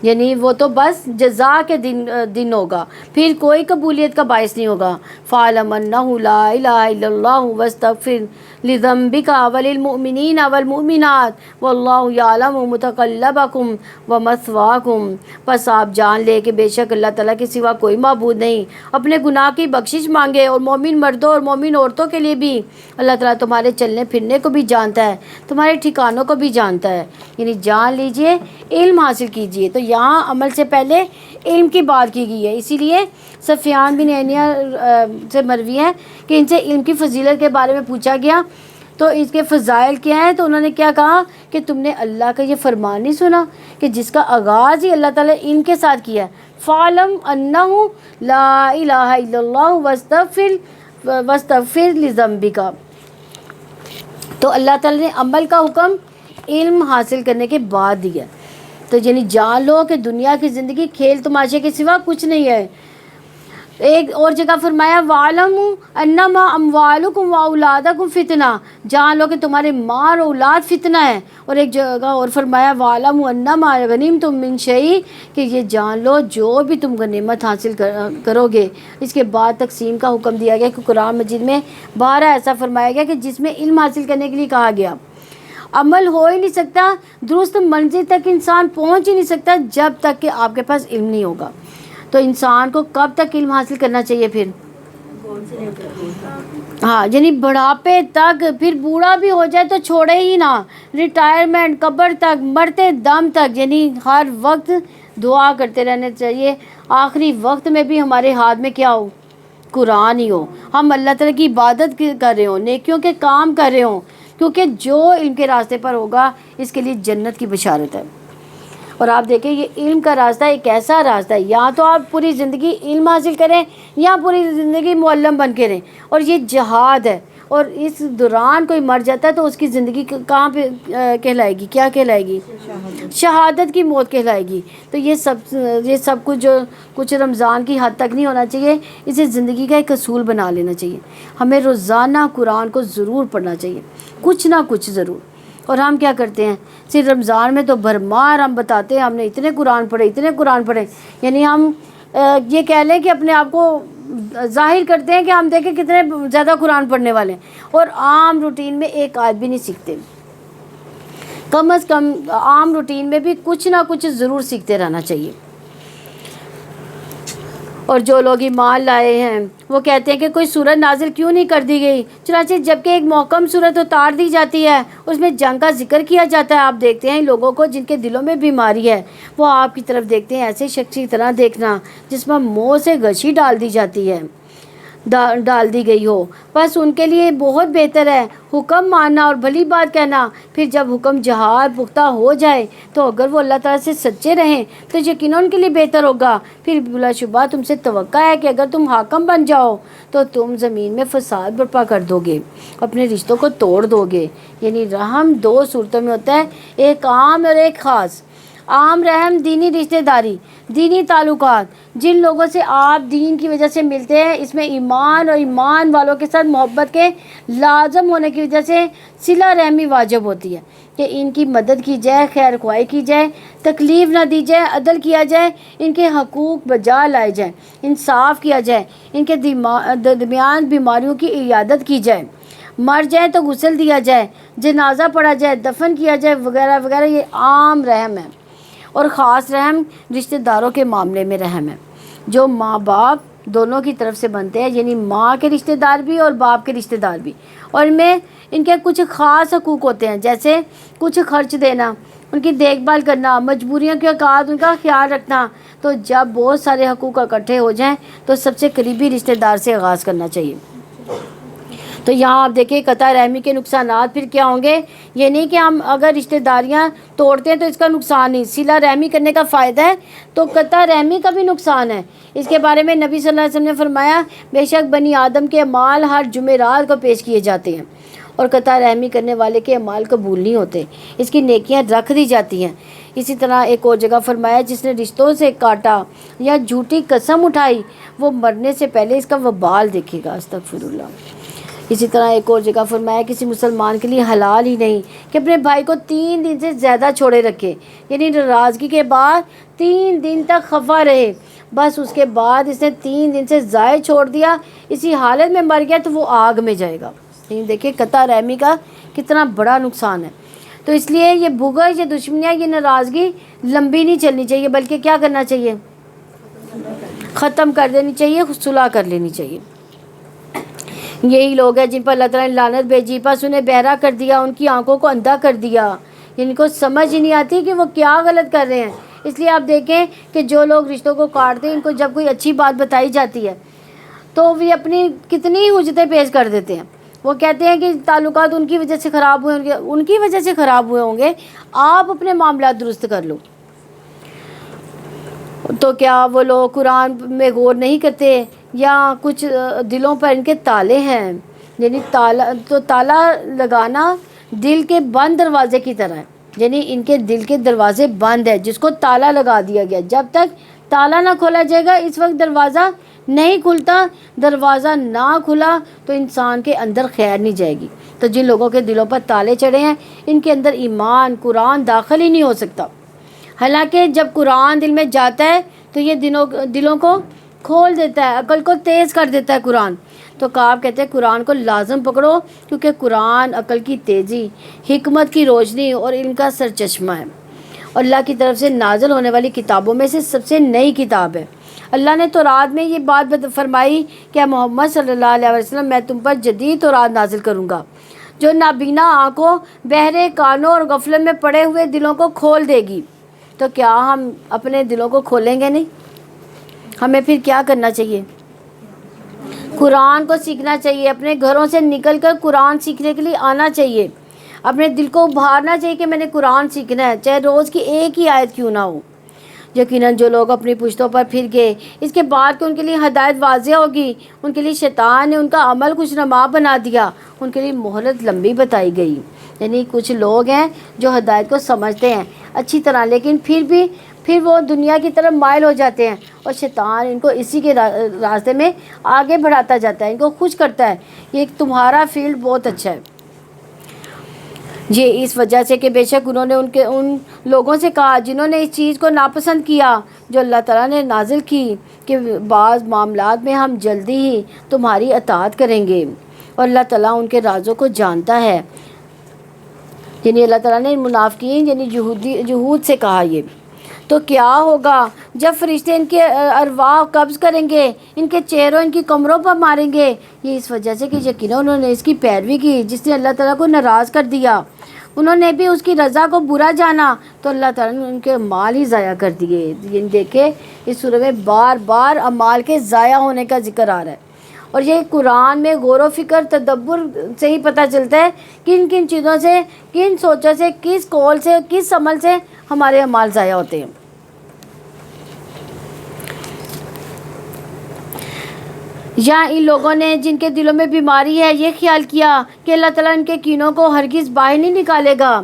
یعنی وہ تو بس جزا کے دن ہوگا، پھر کوئی قبولیت کا باعث نہیں ہوگا. فَاعْلَمْ أَنَّهُ لَا إِلَٰهَ إِلَّا اللَّهُ وَاسْتَغْفِرْ لِذَنبِكَ وَلِلْمُؤْمِنِينَ وَالْمُؤْمِنَاتِ وَاللَّهُ يَعْلَمُ مُتَقَلَّبَكُمْ وَمَثْوَاكُمْ. پس آپ جان لے کہ بے شک اللہ تعالیٰ کے سوا کوئی معبود نہیں. اپنے گناہ کی بخشش مانگے. اور مومن مردوں اور مومن عورتوں کے لیے بھی اللہ تعالیٰ تمہارے چلنے پھرنے کو بھی جانتا ہے، تمہارے ٹھکانوں کو بھی جانتا ہے. یعنی جان لیجئے، علم حاصل کیجئے. تو یہاں عمل سے پہلے علم کی بات کی گئی ہے. اسی لیے سفیان بن عینیہ سے مروی ہے کہ ان سے علم کی فضیلت کے بارے میں پوچھا گیا تو اس کے فضائل کیا ہیں، تو انہوں نے کیا کہا کہ تم نے اللہ کا یہ فرمان نہیں سنا کہ جس کا آغاز ہی اللہ تعالیٰ علم کے ساتھ کیا ہے. فَاعْلَمْ أَنَّهُ لَا إِلَٰهَ إِلَّا اللَّهُ وَاسْتَغْفِرْ لِذَنبِكَ. تو اللہ تعالیٰ نے عمل کا حکم علم حاصل کرنے کے بعد دیا. تو یعنی جان لو کہ دنیا کی زندگی کھیل تماشے کے سوا کچھ نہیں ہے. ایک اور جگہ فرمایا وَعْلَمُوا أَنَّمَا أَمْوَالُكُمْ وَأَوْلَادُكُمْ فِتْنَةٌ، جان لو کہ تمہارے مال اور اولاد فتنہ ہے. اور ایک جگہ اور فرمایا وَعْلَمُوا أَنَّمَا غَنِمْتُم مِّن شَيْءٍ، کہ یہ جان لو جو بھی تم غنیمت حاصل کرو گے. اس کے بعد تقسیم کا حکم دیا گیا کہ قرآن مجید میں 12 ایسا فرمایا گیا کہ جس میں علم حاصل کرنے کے لیے کہا گیا. عمل ہو ہی نہیں سکتا، درست منزل تک انسان پہنچ ہی نہیں سکتا جب تک کہ آپ کے پاس علم نہیں ہوگا. تو انسان کو کب تک علم حاصل کرنا چاہیے پھر؟ ہاں یعنی بڑھاپے تک، پھر بوڑھا بھی ہو جائے تو چھوڑے ہی نہ، ریٹائرمنٹ، قبر تک، مرتے دم تک، یعنی ہر وقت دعا کرتے رہنے چاہیے. آخری وقت میں بھی ہمارے ہاتھ میں کیا ہو؟ قرآن ہی ہو، ہم اللہ تعالیٰ کی عبادت کر رہے ہوں، نیکیوں کے کام کر رہے ہوں، کیونکہ جو علم کے راستے پر ہوگا اس کے لیے جنت کی بشارت ہے. اور آپ دیکھیں یہ علم کا راستہ ایک ایسا راستہ ہے، یا تو آپ پوری زندگی علم حاصل کریں یا پوری زندگی معلم بن کے رہیں. اور یہ جہاد ہے، اور اس دوران کوئی مر جاتا ہے تو اس کی زندگی کہاں پہ کہلائے گی؟ کیا کہلائے گی؟ شہادت کی موت کہلائے گی. تو یہ سب کچھ جو کچھ رمضان کی حد تک نہیں ہونا چاہیے، اسے زندگی کا ایک اصول بنا لینا چاہیے. ہمیں روزانہ قرآن کو ضرور پڑھنا چاہیے، کچھ نہ کچھ ضرور. اور ہم کیا کرتے ہیں؟ صرف رمضان میں تو بھرمار ہم بتاتے ہیں ہم نے اتنے قرآن پڑھے، یعنی ہم یہ کہہ لیں کہ اپنے آپ کو ظاہر کرتے ہیں کہ ہم دیکھیں کتنے زیادہ قرآن پڑھنے والے ہیں، اور عام روٹین میں ایک آیت بھی نہیں سیکھتے. کم از کم عام روٹین میں بھی کچھ نہ کچھ ضرور سیکھتے رہنا چاہیے. اور جو لوگ ایمان لائے ہیں وہ کہتے ہیں کہ کوئی صورت نازل کیوں نہیں کر دی گئی، چنانچہ جبکہ ایک محکم صورت اتار دی جاتی ہے، اس میں جنگ کا ذکر کیا جاتا ہے. آپ دیکھتے ہیں لوگوں کو جن کے دلوں میں بیماری ہے، وہ آپ کی طرف دیکھتے ہیں ایسے شخص کی طرح دیکھنا جس میں منہ سے غشی ڈال دی گئی ہو. بس ان کے لیے بہت بہتر ہے حکم ماننا اور بھلی بات کہنا. پھر جب حکم جہاد پختہ ہو جائے تو اگر وہ اللہ تعالیٰ سے سچے رہیں تو یقیناً ان کے لیے بہتر ہوگا. پھر بلا شبہ تم سے توقع ہے کہ اگر تم حاکم بن جاؤ تو تم زمین میں فساد برپا کر دو گے، اپنے رشتوں کو توڑ دو گے. یعنی رحم دو صورتوں میں ہوتا ہے، ایک عام اور ایک خاص. عام رحم دینی رشتہ داری، دینی تعلقات، جن لوگوں سے آپ دین کی وجہ سے ملتے ہیں، اس میں ایمان اور ایمان والوں کے ساتھ محبت کے لازم ہونے کی وجہ سے صلہ رحمی واجب ہوتی ہے کہ ان کی مدد کی جائے، خیر خواہی کی جائے، تکلیف نہ دی جائے، عدل کیا جائے، ان کے حقوق بجا لائے جائیں، انصاف کیا جائے، ان کے درمیان بیماریوں کی عیادت کی جائے، مر جائیں تو غسل دیا جائے، جنازہ پڑھا جائے، دفن کیا جائے، وغیرہ وغیرہ. یہ عام رحم ہے. اور خاص رحم رشتہ داروں کے معاملے میں رحم ہے جو ماں باپ دونوں کی طرف سے بنتے ہیں، یعنی ماں کے رشتہ دار بھی اور باپ کے رشتہ دار بھی. اور ان کے کچھ خاص حقوق ہوتے ہیں، جیسے کچھ خرچ دینا، ان کی دیکھ بھال کرنا، مجبوریوں کے اوقات ان کا خیال رکھنا. تو جب بہت سارے حقوق اکٹھے ہو جائیں تو سب سے قریبی رشتہ دار سے آغاز کرنا چاہیے. تو یہاں آپ دیکھیں قطع رحمی کے نقصانات پھر کیا ہوں گے. یہ نہیں کہ ہم اگر رشتہ داریاں توڑتے ہیں تو اس کا نقصان نہیں، صلہ رحمی کرنے کا فائدہ ہے تو قطع رحمی کا بھی نقصان ہے. اس کے بارے میں نبی صلی اللہ علیہ وسلم نے فرمایا بے شک بنی آدم کے اعمال ہر جمعرات کو پیش کیے جاتے ہیں اور قطع رحمی کرنے والے کے اعمال قبول نہیں ہوتے، اس کی نیکیاں رکھ دی جاتی ہیں. اسی طرح ایک اور جگہ فرمایا جس نے رشتوں سے کاٹا یا جھوٹی قسم اٹھائی وہ مرنے سے پہلے اس کا وبال دیکھے گا. استغفر اللہ. اسی طرح ایک اور جگہ فرمایا کسی مسلمان کے لیے حلال ہی نہیں کہ اپنے بھائی کو 3 دن سے زیادہ چھوڑے رکھے، یعنی ناراضگی کے بعد 3 دن تک خفا رہے، بس اس کے بعد اس نے 3 دن سے زائد چھوڑ دیا، اسی حالت میں مر گیا تو وہ آگ میں جائے گا. یعنی دیکھیں قطع رحمی کا کتنا بڑا نقصان ہے. تو اس لیے یہ بغض، یہ دشمنیاں، یہ ناراضگی لمبی نہیں چلنی چاہیے، بلکہ کیا کرنا چاہیے؟ ختم کر دینی چاہیے، صلح کر لینی چاہیے. یہی لوگ ہیں جن پر اللہ تعالیٰ نے لعنت بھیجی، پس انہیں بہرا کر دیا، ان کی آنکھوں کو اندھا کر دیا، ان کو سمجھ ہی نہیں آتی کہ وہ کیا غلط کر رہے ہیں. اس لیے آپ دیکھیں کہ جو لوگ رشتوں کو کاٹتے ہیں ان کو جب کوئی اچھی بات بتائی جاتی ہے تو وہ اپنی کتنی حجتیں پیش کر دیتے ہیں. وہ کہتے ہیں کہ تعلقات ان کی وجہ سے خراب ہوئے ہوں گے، ان کی وجہ سے خراب ہوئے ہوں گے، آپ اپنے معاملات درست کر لو. تو کیا وہ لوگ قرآن میں غور نہیں کرتے یا کچھ دلوں پر ان کے تالے ہیں؟ یعنی تالا لگانا دل کے بند دروازے کی طرح ہے، یعنی ان کے دل کے دروازے بند ہے جس کو تالا لگا دیا گیا. جب تک تالا نہ کھولا جائے گا، اس وقت دروازہ نہیں کھلتا، دروازہ نہ کھلا تو انسان کے اندر خیر نہیں جائے گی۔ تو جن لوگوں کے دلوں پر تالے چڑھے ہیں ان کے اندر ایمان قرآن داخل ہی نہیں ہو سکتا۔ حالانکہ جب قرآن دل میں جاتا ہے تو یہ دلوں کو کھول دیتا ہے، عقل کو تیز کر دیتا ہے قرآن۔ تو کعب کہتے ہیں قرآن کو لازم پکڑو، کیونکہ قرآن عقل کی تیزی، حکمت کی روشنی اور علم کا سرچشمہ ہے، اور اللہ کی طرف سے نازل ہونے والی کتابوں میں سے سب سے نئی کتاب ہے۔ اللہ نے تورات میں یہ بات فرمائی کہ محمد صلی اللہ علیہ وسلم میں تم پر جدید تورات نازل کروں گا جو نابینا آنکھوں، بہرے کانوں اور غفلت میں پڑے ہوئے دلوں کو کھول دے گی۔ تو کیا ہم اپنے دلوں کو کھولیں گے نہیں؟ ہمیں پھر کیا کرنا چاہیے؟ قرآن کو سیکھنا چاہیے، اپنے گھروں سے نکل کر قرآن سیکھنے کے لیے آنا چاہیے، اپنے دل کو ابھارنا چاہیے کہ میں نے قرآن سیکھنا ہے، چاہے روز کی ایک ہی آیت کیوں نہ ہو۔ یقیناً جو لوگ اپنی پشتوں پر پھر گئے اس کے بعد کہ ان کے لیے ہدایت واضح ہوگی، ان کے لیے شیطان نے ان کا عمل کچھ نما بنا دیا، ان کے لیے مہلت لمبی بتائی گئی۔ یعنی کچھ لوگ ہیں جو ہدایت کو سمجھتے ہیں اچھی طرح، لیکن پھر وہ دنیا کی طرف مائل ہو جاتے ہیں، اور شیطان ان کو اسی کے راستے میں آگے بڑھاتا جاتا ہے، ان کو خوش کرتا ہے، یہ تمہارا فیلڈ بہت اچھا ہے۔ یہ اس وجہ سے کہ بے شک انہوں نے ان لوگوں سے کہا جنہوں نے اس چیز کو ناپسند کیا جو اللہ تعالیٰ نے نازل کی، کہ بعض معاملات میں ہم جلدی ہی تمہاری اطاعت کریں گے، اور اللہ تعالیٰ ان کے رازوں کو جانتا ہے۔ یعنی اللہ تعالیٰ نے منافقین یعنی یہود سے کہا یہ۔ تو کیا ہوگا جب فرشتے ان کے ارواح قبض کریں گے، ان کے چہروں، ان کی کمروں پر ماریں گے؟ یہ اس وجہ سے کہ یقیناً انہوں نے اس کی پیروی کی جس نے اللہ تعالیٰ کو ناراض کر دیا، انہوں نے بھی اس کی رضا کو برا جانا، تو اللہ تعالیٰ نے ان کے اعمال ہی ضائع کر دیے۔ یہ دیکھیں اس سورہ میں بار بار اعمال کے ضائع ہونے کا ذکر آ رہا ہے، اور یہ قرآن میں غور و فکر تدبر سے ہی پتہ چلتا ہے کن کن چیزوں سے، کن سوچوں سے، کس قول سے، کس عمل سے ہمارے اعمال ضائع ہوتے ہیں۔ یا ان لوگوں نے جن کے دلوں میں بیماری ہے یہ خیال کیا کہ اللہ تعالیٰ ان کے کینوں کو ہرگز باہر نہیں نکالے گا،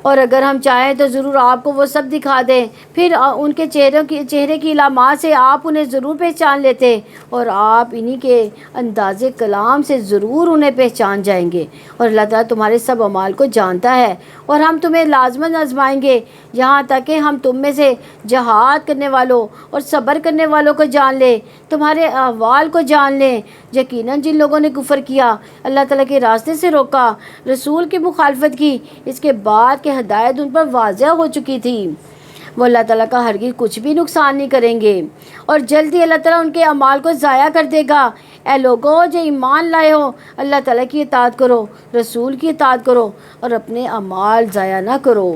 اور اگر ہم چاہیں تو ضرور آپ کو وہ سب دکھا دیں، پھر ان کے چہرے کی علامات سے آپ انہیں ضرور پہچان لیتے، اور آپ انہی کے انداز کلام سے ضرور انہیں پہچان جائیں گے، اور اللہ تعالیٰ تمہارے سب اعمال کو جانتا ہے، اور ہم تمہیں لازماً آزمائیں گے یہاں تک کہ ہم تم میں سے جہاد کرنے والوں اور صبر کرنے والوں کو جان لیں، تمہارے احوال کو جان لیں۔ یقیناً جن لوگوں نے کفر کیا، اللہ تعالیٰ کے راستے سے روکا، رسول کی مخالفت کی، اس کے بعد کہ ہدایت ان پر واضح ہو چکی تھی، وہ اللہ تعالیٰ کا ہرگز کچھ بھی نقصان نہیں کریں گے، اور جلدی اللہ تعالیٰ ان کے اعمال کو ضائع کر دے گا۔ اے لوگوں جو ایمان لائے ہو، اللہ تعالیٰ کی اطاعت کرو، رسول کی اطاعت کرو، اور اپنے اعمال ضائع نہ کرو۔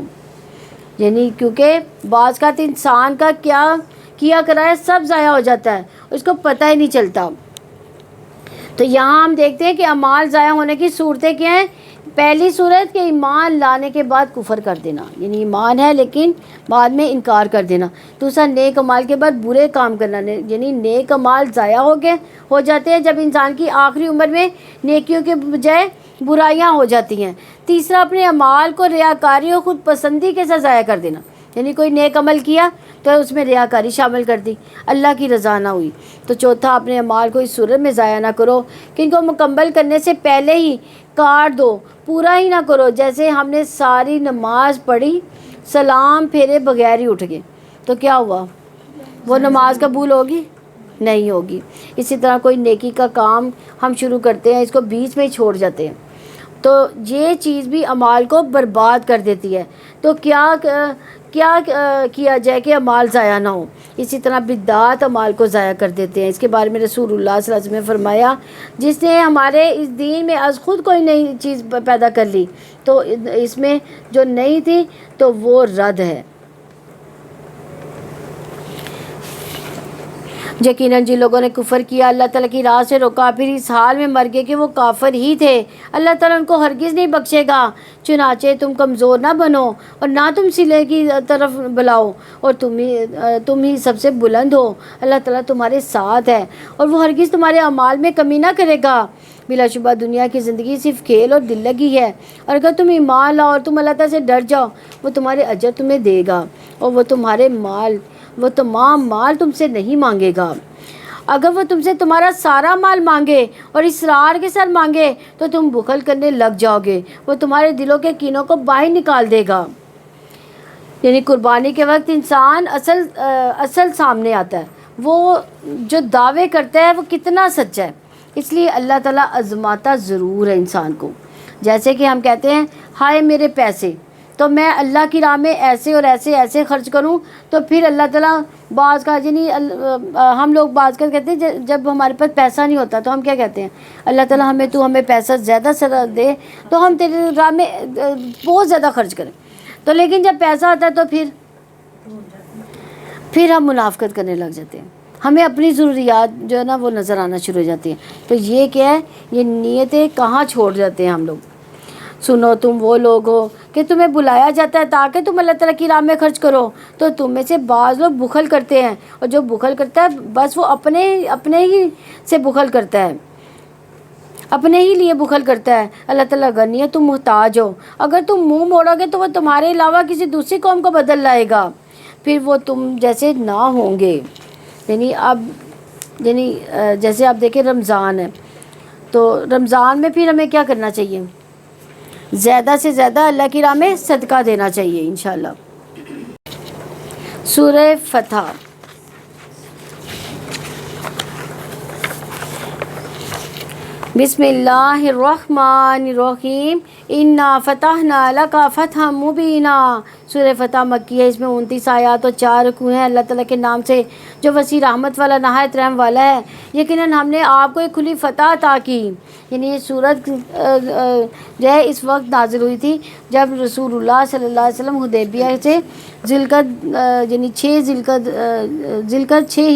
یعنی کیونکہ بعض کا انسان کا کیا کیا کرا ہے سب ضائع ہو جاتا ہے، اس کو پتہ ہی نہیں چلتا۔ تو یہاں ہم دیکھتے ہیں کہ اعمال ضائع ہونے کی صورتیں کیا ہیں۔ پہلی صورت کہ ایمان لانے کے بعد کفر کر دینا، یعنی ایمان ہے لیکن بعد میں انکار کر دینا۔ دوسرا نیک اعمال کے بعد برے کام کرنا، یعنی نیک اعمال ضائع ہو جاتے ہیں جب انسان کی آخری عمر میں نیکیوں کے بجائے برائیاں ہو جاتی ہیں۔ تیسرا اپنے اعمال کو ریاکاری اور خود پسندی کے ساتھ ضائع کر دینا، یعنی کوئی نیک عمل کیا تو اس میں ریاکاری شامل کر دی، اللہ کی رضا نہ ہوئی۔ تو چوتھا اپنے اعمال کو اس صورت میں ضائع نہ کرو کہ ان کو مکمل کرنے سے پہلے ہی کاٹ دو، پورا ہی نہ کرو۔ جیسے ہم نے ساری نماز پڑھی، سلام پھیرے بغیر ہی اٹھ گئے تو کیا ہوا؟ وہ نماز قبول ہوگی؟ نہیں ہوگی۔ اسی طرح کوئی نیکی کا کام ہم شروع کرتے ہیں، اس کو بیچ میں ہی چھوڑ جاتے ہیں، تو یہ چیز بھی اعمال کو برباد کر دیتی ہے۔ تو کیا کیا جائے کہ اعمال ضائع نہ ہو؟ اسی طرح بدعات اعمال کو ضائع کر دیتے ہیں۔ اس کے بارے میں رسول اللہ صلی اللہ علیہ وسلم نے فرمایا جس نے ہمارے اس دین میں از خود کوئی نئی چیز پیدا کر لی تو اس میں جو نہیں تھی تو وہ رد ہے۔ یقیناً جن لوگوں نے کفر کیا، اللہ تعالیٰ کی راہ سے روکا، پھر اس حال میں مر گئے کہ وہ کافر ہی تھے، اللہ تعالیٰ ان کو ہرگز نہیں بخشے گا۔ چنانچہ تم کمزور نہ بنو اور نہ تم سلے کی طرف بلاؤ، اور تم ہی سب سے بلند ہو، اللہ تعالیٰ تمہارے ساتھ ہے اور وہ ہرگز تمہارے اعمال میں کمی نہ کرے گا۔ بلا شبہ دنیا کی زندگی صرف کھیل اور دل لگی ہے، اور اگر تم ایمان لاؤ اور تم اللہ تعالیٰ سے ڈر جاؤ، وہ تمہارے اجر تمہیں دے گا، اور وہ تمہارے مال وہ تمام مال تم سے نہیں مانگے گا۔ اگر وہ تم سے تمہارا سارا مال مانگے اور اصرار کے ساتھ مانگے تو تم بخل کرنے لگ جاؤ گے۔ وہ تمہارے دلوں کے کینوں کو باہر نکال دے گا۔ یعنی قربانی کے وقت انسان اصل سامنے آتا ہے، وہ جو دعوے کرتا ہے وہ کتنا سچا ہے۔ اس لیے اللہ تعالیٰ آزماتا ضرور ہے انسان کو۔ جیسے کہ ہم کہتے ہیں ہائے میرے پیسے، تو میں اللہ کی راہ میں ایسے اور ایسے خرچ کروں، تو پھر اللہ تعالیٰ بعض کا یعنی ہم لوگ بعض کا کہتے ہیں جب ہمارے پاس پیسہ نہیں ہوتا تو ہم کیا کہتے ہیں، اللہ تعالیٰ ہمیں پیسہ زیادہ سے زیادہ دے تو ہم تیری راہ میں بہت زیادہ خرچ کریں۔ تو لیکن جب پیسہ آتا ہے تو پھر ہم منافقت کرنے لگ جاتے ہیں، ہمیں اپنی ضروریات جو ہے نا وہ نظر آنا شروع ہو جاتی ہیں۔ تو یہ کیا ہے، یہ نیتیں کہاں چھوڑ جاتے ہیں ہم لوگ۔ سنو تم وہ لوگ ہو کہ تمہیں بلایا جاتا ہے تاکہ تم اللہ تعالیٰ کی راہ میں خرچ کرو، تو تم میں سے بعض لوگ بخل کرتے ہیں، اور جو بخل کرتا ہے بس وہ اپنے ہی سے بخل کرتا ہے، اپنے ہی لیے بخل کرتا ہے۔ اللہ تعالیٰ غنی ہے، تم محتاج ہو۔ اگر تم منہ موڑو گے تو وہ تمہارے علاوہ کسی دوسری قوم کو بدل لائے گا، پھر وہ تم جیسے نہ ہوں گے۔ یعنی جیسے آپ دیکھیں رمضان ہے، تو رمضان میں پھر ہمیں کیا کرنا چاہیے، زیادہ سے زیادہ اللہ کی راہ میں صدقہ دینا چاہیے انشاءاللہ۔ سورہ فتح، بسم اللہ الرحمن الرحیم، انا فتحنا لک فتحا مبینا۔ سورہ فتح مکی ہے، اس میں 29 آیات اور 4 رکوع ہیں۔ اللہ تعالیٰ کے نام سے جو وسیع رحمت والا نہایت رحم والا ہے۔ یقیناً ہم نے آپ کو ایک کھلی فتح عطا کی۔ یعنی یہ صورت جو ہے اس وقت نازل ہوئی تھی جب رسول اللہ صلی اللہ علیہ وسلم حدیبیہ سے یعنی 6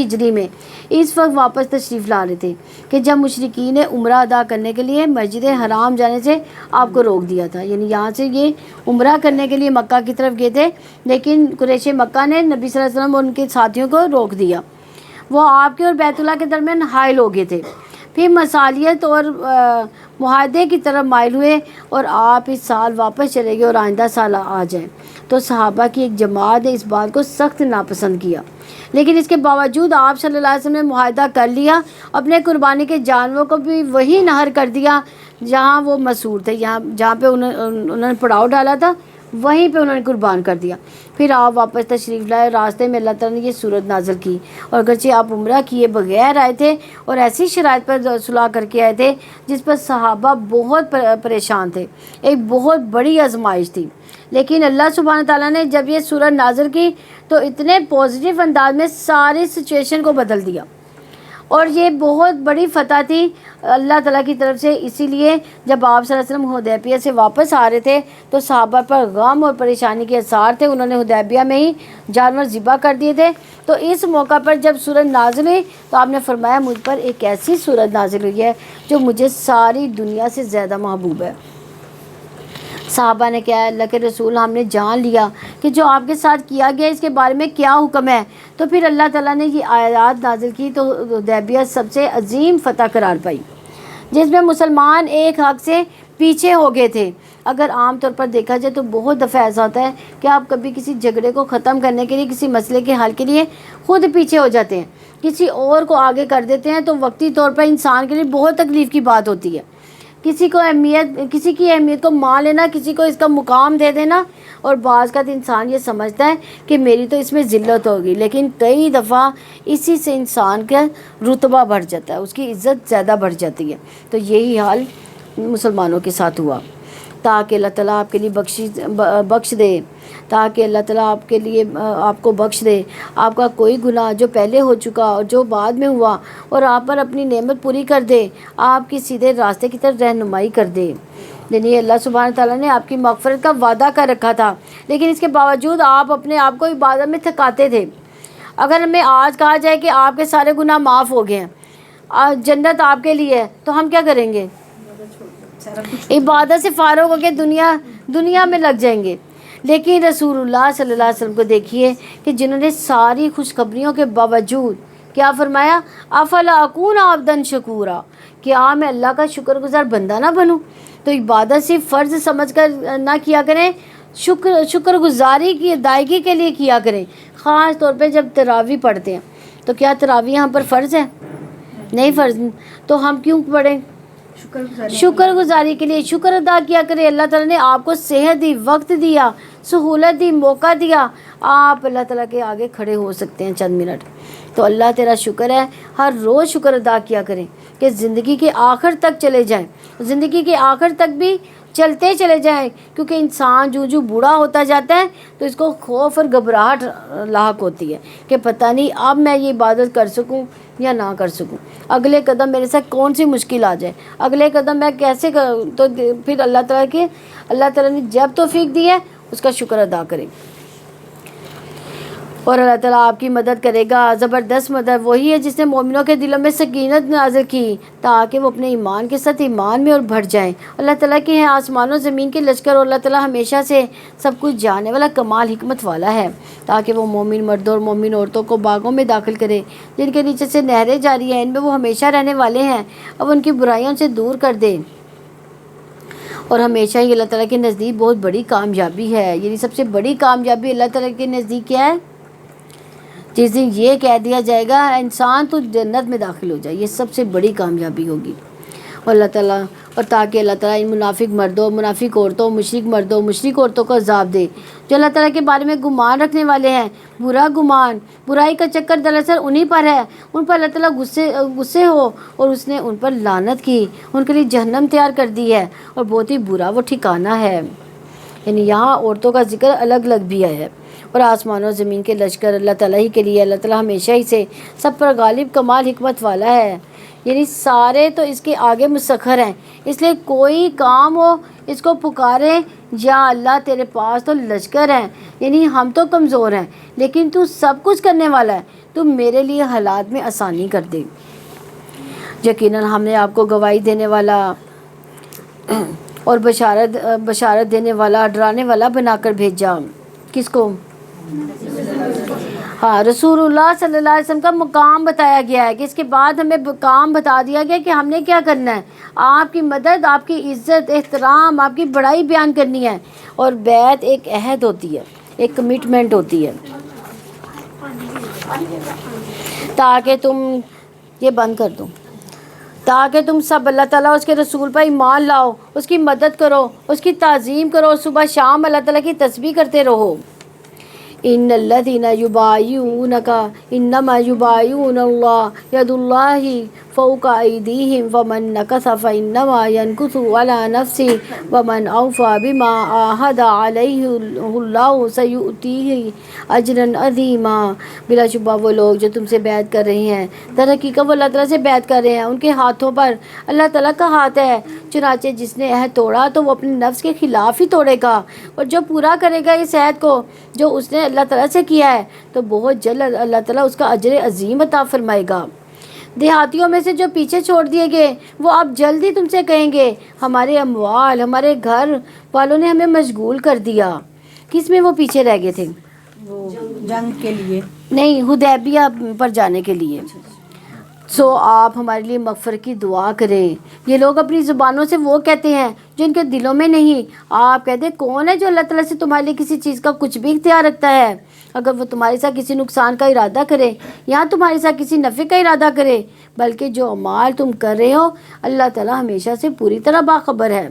ہجری میں اس وقت واپس تشریف لا رہے تھے کہ جب مشرکین نے عمرہ ادا کرنے کے لیے مسجد حرام جانے سے آپ کو روک دیا تھا۔ یعنی یہاں سے یہ عمرہ کرنے کے لیے مکہ کی طرف گئے تھے، لیکن قریش مکہ نے نبی صلی اللہ علیہ وسلم اور ان کے ساتھیوں کو روک دیا۔ وہ آپ کے اور بیت اللہ کے درمیان حائل ہو گئے تھے، پھر مصالحت اور معاہدے کی طرف مائل ہوئے اور آپ اس سال واپس چلے گئے اور آئندہ سال آ جائیں۔ تو صحابہ کی ایک جماعت نے اس بات کو سخت ناپسند کیا، لیکن اس کے باوجود آپ صلی اللہ علیہ وسلم نے معاہدہ کر لیا، اپنے قربانی کے جانوروں کو بھی وہی نہر کر دیا جہاں وہ مسعور تھے، جہاں پہ انہوں نے پڑاؤ ڈالا تھا وہیں پہ انہوں نے قربان کر دیا۔ پھر آپ واپس تشریف لائے، راستے میں اللہ تعالیٰ نے یہ صورت نازل کی، اور اگرچہ آپ عمرہ کیے بغیر آئے تھے اور ایسی شرائط پر صلح کر کے آئے تھے جس پر صحابہ بہت پریشان تھے، ایک بہت بڑی آزمائش تھی، لیکن اللہ سبحانہ تعالیٰ نے جب یہ صورت نازل کی تو اتنے پازیٹیو انداز میں ساری سچویشن کو بدل دیا، اور یہ بہت بڑی فتح تھی اللہ تعالیٰ کی طرف سے۔ اسی لیے جب آپ صلی اللہ علیہ وسلم حدیبیہ سے واپس آ رہے تھے تو صحابہ پر غم اور پریشانی کے اثار تھے، انہوں نے حدیبیہ میں ہی جانور ذبح کر دیے تھے۔ تو اس موقع پر جب سورت نازل ہوئی تو آپ نے فرمایا مجھ پر ایک ایسی سورت نازل ہوئی ہے جو مجھے ساری دنیا سے زیادہ محبوب ہے۔ صحابہ نے کہا اللہ کے رسول ہم نے جان لیا کہ جو آپ کے ساتھ کیا گیا اس کے بارے میں کیا حکم ہے۔ تو پھر اللہ تعالیٰ نے یہ آیات نازل کی تو حدیبیہ سب سے عظیم فتح قرار پائی، جس میں مسلمان ایک حق سے پیچھے ہو گئے تھے۔ اگر عام طور پر دیکھا جائے تو بہت دفعہ ایسا ہوتا ہے کہ آپ کبھی کسی جھگڑے کو ختم کرنے کے لیے، کسی مسئلے کے حل کے لیے خود پیچھے ہو جاتے ہیں، کسی اور کو آگے کر دیتے ہیں، تو وقتی طور پر انسان کے لیے بہت تکلیف کی بات ہوتی ہے۔ کسی کی اہمیت کو مان لینا، کسی کو اس کا مقام دے دینا، اور بعض کا انسان یہ سمجھتا ہے کہ میری تو اس میں ذلت ہوگی، لیکن کئی دفعہ اسی سے انسان کا رتبہ بڑھ جاتا ہے، اس کی عزت زیادہ بڑھ جاتی ہے۔ تو یہی حال مسلمانوں کے ساتھ ہوا، تاکہ اللہ تعالیٰ آپ کے لیے بخش دے، تاکہ اللہ تعالیٰ آپ کے لیے آپ کو بخش دے آپ کا کوئی گناہ جو پہلے ہو چکا اور جو بعد میں ہوا، اور آپ پر اپنی نعمت پوری کر دے، آپ کی سیدھے راستے کی طرف رہنمائی کر دے۔ یعنی اللہ سبحانہ تعالیٰ نے آپ کی مغفرت کا وعدہ کر رکھا تھا، لیکن اس کے باوجود آپ اپنے آپ کو عبادت میں تھکاتے تھے۔ اگر ہمیں آج کہا جائے کہ آپ کے سارے گناہ معاف ہو گئے ہیں، جنت آپ کے لیے ہے، تو ہم کیا کریں گے؟ عبادت سے فارغ ہو کے دنیا میں لگ جائیں گے۔ لیکن رسول اللہ صلی اللہ علیہ وسلم کو دیکھیے کہ جنہوں نے ساری خوشخبریوں کے باوجود کیا فرمایا، افلا اکون عبدا شکورا، کیا میں اللہ کا شکر گزار بندہ نہ بنوں؟ تو عبادت صرف فرض سمجھ کر نہ کیا کریں، شکر گزاری کی ادائیگی کے لیے کیا کریں، خاص طور پہ جب تراویح پڑھتے ہیں تو کیا تراویح ہم پر فرض ہے؟ نہیں فرض، تو ہم کیوں پڑھیں؟ شکر گزاری کے لیے، شکر ادا کیا کرے۔ اللہ تعالیٰ نے آپ کو صحت دی، وقت دیا، سہولت دی، موقع دیا، آپ اللہ تعالیٰ کے آگے کھڑے ہو سکتے ہیں چند منٹ، تو اللہ تیرا شکر ہے۔ ہر روز شکر ادا کیا کریں کہ زندگی کے آخر تک چلے جائیں، زندگی کے آخر تک بھی چلتے چلے جائیں، کیونکہ انسان جو بوڑھا ہوتا جاتا ہے تو اس کو خوف اور گھبراہٹ لاحق ہوتی ہے کہ پتہ نہیں اب میں یہ عبادت کر سکوں یا نہ کر سکوں، اگلے قدم میرے ساتھ کون سی مشکل آ جائے، اگلے قدم میں کیسے تو پھر اللہ تعالیٰ نے جب توفیق دی ہے اس کا شکر ادا کریں، اور اللہ تعالیٰ آپ کی مدد کرے گا، زبردست مدد۔ وہی ہے جس نے مومنوں کے دلوں میں سکینت نازل کی تاکہ وہ اپنے ایمان کے ساتھ ایمان میں اور بڑھ جائیں۔ اللہ تعالیٰ کے ہیں آسمان و زمین کے لشکر، اور اللہ تعالیٰ ہمیشہ سے سب کچھ جاننے والا کمال حکمت والا ہے، تاکہ وہ مومن مردوں اور مومن عورتوں کو باغوں میں داخل کرے جن کے نیچے سے نہریں جاری ہیں، ان میں وہ ہمیشہ رہنے والے ہیں، اب ان کی برائیوں سے دور کر دے۔ اور ہمیشہ ہی اللہ تعالیٰ کے نزدیک بہت بڑی کامیابی ہے، یعنی سب سے بڑی کامیابی اللہ تعالیٰ کے نزدیک کیا ہے؟ جس دن یہ کہہ دیا جائے گا انسان تو جنت میں داخل ہو جائے، یہ سب سے بڑی کامیابی ہوگی۔ اور اللہ تعالیٰ، اور تاکہ اللہ تعالیٰ ان منافق مردوں، منافق عورتوں، مشرک مردوں، مشرک عورتوں کو عذاب دے جو اللہ تعالیٰ کے بارے میں گمان رکھنے والے ہیں، برا گمان، برائی کا چکر دراصل انہی پر ہے، ان پر اللہ تعالیٰ غصے ہو اور اس نے ان پر لعنت کی، ان کے لیے جہنم تیار کر دی ہے اور بہت ہی برا وہ ٹھکانہ ہے۔ یعنی یہاں عورتوں کا ذکر الگ الگ بھی ہے، اور آسمان و زمین کے لشکر اللہ تعالیٰ ہی کے لیے، اللہ تعالیٰ ہمیشہ ہی سے سب پر غالب کمال حکمت والا ہے، یعنی سارے تو اس کے آگے مسخر ہیں، اس لیے کوئی کام ہو اس کو پکارے، یا اللہ تیرے پاس تو لشکر ہیں، یعنی ہم تو کمزور ہیں لیکن تو سب کچھ کرنے والا ہے، تو میرے لیے حالات میں آسانی کر دے۔ یقیناً ہم نے آپ کو گواہی دینے والا اور بشارت دینے والا، ڈرانے والا بنا کر بھیجا۔ کس کو؟ ہاں، رسول اللہ صلی اللہ علیہ وسلم کا مقام بتایا گیا ہے کہ اس کے بعد ہمیں مقام بتا دیا گیا کہ ہم نے کیا کرنا ہے، آپ کی مدد، آپ کی عزت، احترام، آپ کی بڑائی بیان کرنی ہے، اور بیعت ایک عہد ہوتی ہے، ایک کمٹمنٹ ہوتی ہے، تاکہ تم یہ بند کر دو، تاکہ تم سب اللہ تعالیٰ اس کے رسول پر ایمان لاؤ، اس کی مدد کرو، اس کی تعظیم کرو، صبح شام اللہ تعالیٰ کی تسبیح کرتے رہو۔ ان الذین یبایعونک انما یبایعون اللہ ید اللہ فوق ایدیہم فمن نکث فانما ینکث علی نفسہ ومن اوفی بما عاہد علیہ اللہ سیؤتیہ اجرا عظیما۔ بلا شبہ وہ لوگ جو تم سے بیعت کر رہے ہیں، در حقیقت وہ اللہ تعالیٰ سے بیعت کر رہے ہیں، ان کے ہاتھوں پر اللہ تعالیٰ کا ہاتھ ہے، چنانچہ جس نے عہد توڑا تو وہ اپنے نفس کے خلاف ہی توڑے گا، اور جو پورا کرے گا اس عہد کو جو اس نے اللہ تعالیٰ سے کیا ہے تو بہت جلد اللہ تعالیٰ اس کا اجر عظیم عطا فرمائے گا۔ دیہاتیوں میں سے جو پیچھے چھوڑ دیے گئے وہ اب جلدی تم سے کہیں گے ہمارے اموال، ہمارے گھر والوں نے ہمیں مشغول کر دیا۔ کس میں وہ پیچھے رہ گئے تھے؟ وہ جنگ کے لیے نہیں، حدیبیہ پر جانے کے لیے۔ سو آپ ہمارے لیے مغفرت کی دعا کریں۔ یہ لوگ اپنی زبانوں سے وہ کہتے ہیں جو ان کے دلوں میں نہیں۔ آپ کہتے ہیں کون ہے جو اللہ تعالیٰ سے تمہارے لیے کسی چیز کا کچھ بھی اختیار رکھتا ہے؟ اگر وہ تمہارے ساتھ کسی نقصان کا ارادہ کرے یا تمہارے ساتھ کسی نفع کا ارادہ کرے، بلکہ جو اعمال تم کر رہے ہو اللہ تعالیٰ ہمیشہ سے پوری طرح باخبر ہے۔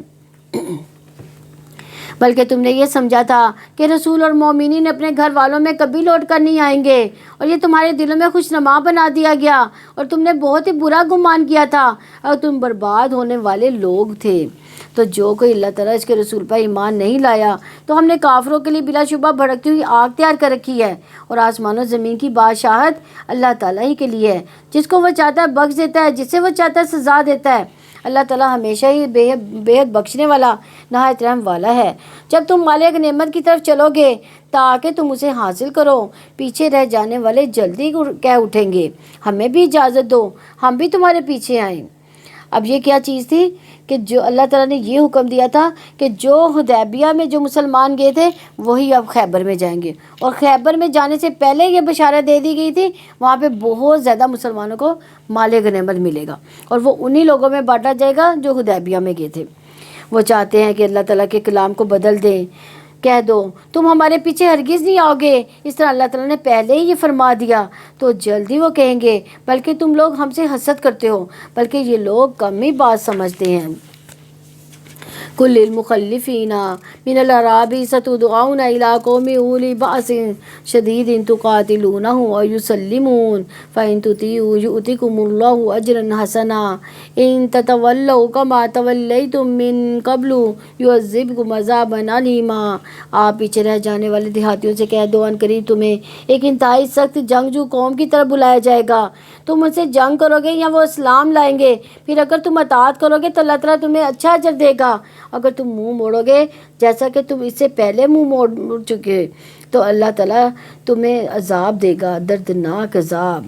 بلکہ تم نے یہ سمجھا تھا کہ رسول اور مومنین اپنے گھر والوں میں کبھی لوٹ کر نہیں آئیں گے، اور یہ تمہارے دلوں میں خوشنما بنا دیا گیا، اور تم نے بہت ہی برا گمان کیا تھا، اور تم برباد ہونے والے لوگ تھے۔ تو جو کوئی اللہ تعالیٰ اس کے رسول پر ایمان نہیں لایا تو ہم نے کافروں کے لیے بلا شبہ بھڑکتی ہوئی آگ تیار کر رکھی ہے، اور آسمان و زمین کی بادشاہت اللہ تعالیٰ ہی کے لیے ہے، جس کو وہ چاہتا ہے بخش دیتا ہے، جسے وہ چاہتا ہے سزا دیتا ہے۔ اللہ تعالیٰ ہمیشہ ہی بے حد بخشنے والا، نہایت رحم والا ہے۔ جب تم مالک نعمت کی طرف چلو گے تاکہ تم اسے حاصل کرو، پیچھے رہ جانے والے جلدی کہہ اٹھیں گے ہمیں بھی اجازت دو، ہم بھی تمہارے پیچھے آئیں۔ اب یہ کیا چیز تھی کہ جو اللہ تعالیٰ نے یہ حکم دیا تھا کہ جو حدیبیہ میں جو مسلمان گئے تھے وہی اب خیبر میں جائیں گے، اور خیبر میں جانے سے پہلے یہ بشارت دے دی گئی تھی وہاں پہ بہت زیادہ مسلمانوں کو مال غنیمت ملے گا، اور وہ انہی لوگوں میں بانٹا جائے گا جو حدیبیہ میں گئے تھے۔ وہ چاہتے ہیں کہ اللہ تعالیٰ کے کلام کو بدل دیں، کہہ دو تم ہمارے پیچھے ہرگز نہیں آؤ گے، اس طرح اللہ تعالیٰ نے پہلے ہی یہ فرما دیا، تو جلدی وہ کہیں گے بلکہ تم لوگ ہم سے حسد کرتے ہو، بلکہ یہ لوگ کم ہی بات سمجھتے ہیں۔ کل للمخلفین من الاعراب ستدعون الى قوم اولی بأس شدید تقاتلونهم ويسلمون فإن تطیعوا یؤتکم اللہ اجرا حسنا ان تتولوا كما تولیتم من قبل يعذبكم عذابا علیما۔ آپ پیچھے رہ جانے والے دیہاتیوں سے کہہ دو ان قریب تمہیں ایک انتہائی سخت جنگجو قوم کی طرف بلایا جائے گا، تم ان سے جنگ کرو گے یا وہ اسلام لائیں گے، پھر اگر تم اطاعت کرو گے تو اللہ تعالیٰ تمہیں اچھا اجر دے گا، اگر تم منہ موڑو گے جیسا کہ تم اس سے پہلے منہ موڑ چکے تو اللہ تعالیٰ تمہیں عذاب دے گا، دردناک عذاب۔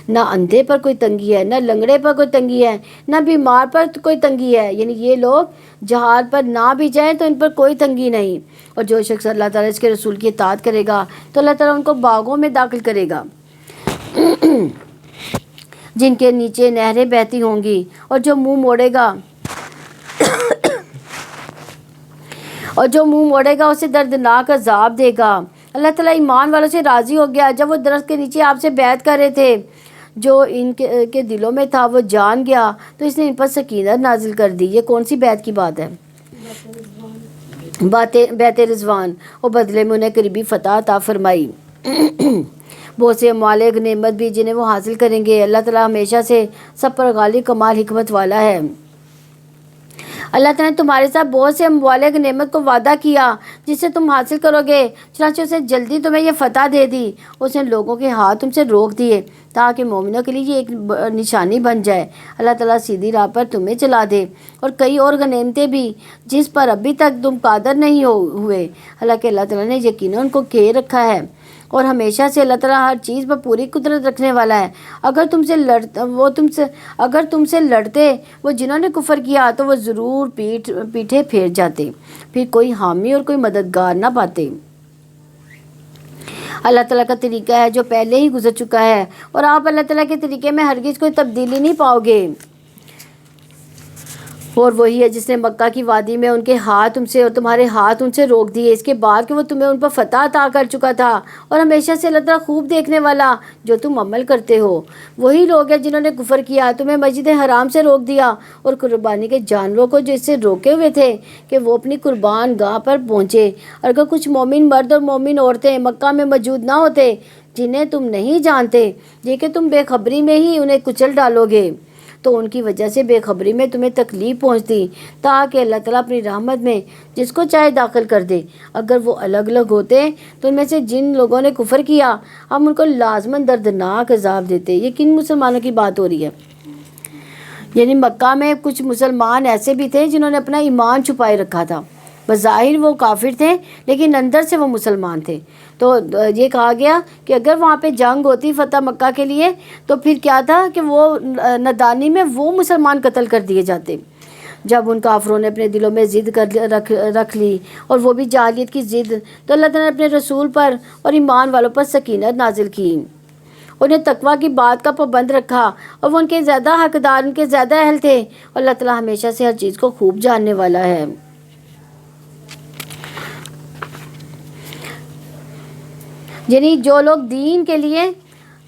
نہ اندھے پر کوئی تنگی ہے، نہ لنگڑے پر کوئی تنگی ہے، نہ بیمار پر کوئی تنگی ہے، یعنی یہ لوگ جہاد پر نہ بھی جائیں تو ان پر کوئی تنگی نہیں۔ اور جو شخص اللہ تعالیٰ اس کے رسول کی اطاعت کرے گا تو اللہ تعالیٰ ان کو باغوں میں داخل کرے گا جن کے نیچے نہریں بہتی ہوں گی، اور جو منہ موڑے گا اسے دردناک عذاب دے گا۔ اللہ تعالیٰ ایمان والوں سے راضی ہو گیا، جب وہ درخت کے نیچے آپ سے بیعت کر رہے تھے، جو ان کے دلوں میں تھا وہ جان گیا تو اس نے ان پر سکینت نازل کر دی۔ یہ کون سی بیعت کی بات ہے؟ بیعت رضوان، اور بدلے میں انہیں قریبی فتح عطا فرمائی، بہت سے مالک نعمت بھی جنہیں وہ حاصل کریں گے۔ اللہ تعالیٰ ہمیشہ سے سب پر غالب کمال حکمت والا ہے۔ اللہ تعالیٰ نے تمہارے ساتھ بہت سے مبالغ نعمت کو وعدہ کیا جسے تم حاصل کرو گے، چنانچہ اسے جلدی تمہیں یہ فتح دے دی۔ اس نے لوگوں کے ہاتھ تم سے روک دیے تاکہ مومنوں کے لیے یہ ایک نشانی بن جائے، اللہ تعالیٰ سیدھی راہ پر تمہیں چلا دے، اور کئی اور غنیمتیں بھی جس پر ابھی تک تم قادر نہیں ہوئے، حالانکہ اللہ تعالیٰ نے یقیناً ان کو کھے رکھا ہے، اور ہمیشہ سے اللہ تعالیٰ ہر چیز پر پوری قدرت رکھنے والا ہے۔ اگر تم سے لڑتے وہ جنہوں نے کفر کیا تو وہ ضرور پیٹھے پھیر جاتے، پھر کوئی حامی اور کوئی مددگار نہ پاتے۔ اللہ تعالیٰ کا طریقہ ہے جو پہلے ہی گزر چکا ہے، اور آپ اللہ تعالیٰ کے طریقے میں ہرگز کوئی تبدیلی نہیں پاؤ گے۔ اور وہی ہے جس نے مکہ کی وادی میں ان کے ہاتھ تم سے اور تمہارے ہاتھ ان سے روک دیے، اس کے بعد کہ وہ تمہیں ان پر فتح عطا کر چکا تھا، اور ہمیشہ سے اللہ تعالیٰ خوب دیکھنے والا جو تم عمل کرتے ہو۔ وہی لوگ ہیں جنہوں نے کفر کیا، تمہیں مسجد حرام سے روک دیا، اور قربانی کے جانوروں کو جو اس سے روکے ہوئے تھے کہ وہ اپنی قربان گاہ پر پہنچے۔ اور اگر کچھ مومن مرد اور مومن عورتیں مکہ میں موجود نہ ہوتے جنہیں تم نہیں جانتے، یہ کہ تم بے خبری میں ہی انہیں کچل ڈالو گے، تو ان کی وجہ سے بے خبری میں تمہیں تکلیف پہنچتی، تاکہ اللہ تعالیٰ اپنی رحمت میں جس کو چاہے داخل کر دے۔ اگر وہ الگ الگ ہوتے تو ان میں سے جن لوگوں نے کفر کیا ہم ان کو لازماً دردناک عذاب دیتے۔ یہ کن مسلمانوں کی بات ہو رہی ہے؟ یعنی مکہ میں کچھ مسلمان ایسے بھی تھے جنہوں نے اپنا ایمان چھپائے رکھا تھا، بظاہر وہ کافر تھے لیکن اندر سے وہ مسلمان تھے۔ تو یہ کہا گیا کہ اگر وہاں پہ جنگ ہوتی فتح مکہ کے لیے تو پھر کیا تھا کہ وہ ندانی میں وہ مسلمان قتل کر دیے جاتے۔ جب ان کافروں نے اپنے دلوں میں ضد رکھ لی، اور وہ بھی جاہلیت کی ضد، تو اللہ تعالیٰ نے اپنے رسول پر اور ایمان والوں پر سکینت نازل کی، انہیں تقویٰ کی بات کا پابند رکھا، اور وہ ان کے زیادہ حقدار، ان کے زیادہ اہل تھے، اور اللہ تعالیٰ ہمیشہ سے ہر چیز کو خوب جاننے والا ہے۔ یعنی جو لوگ دین کے لیے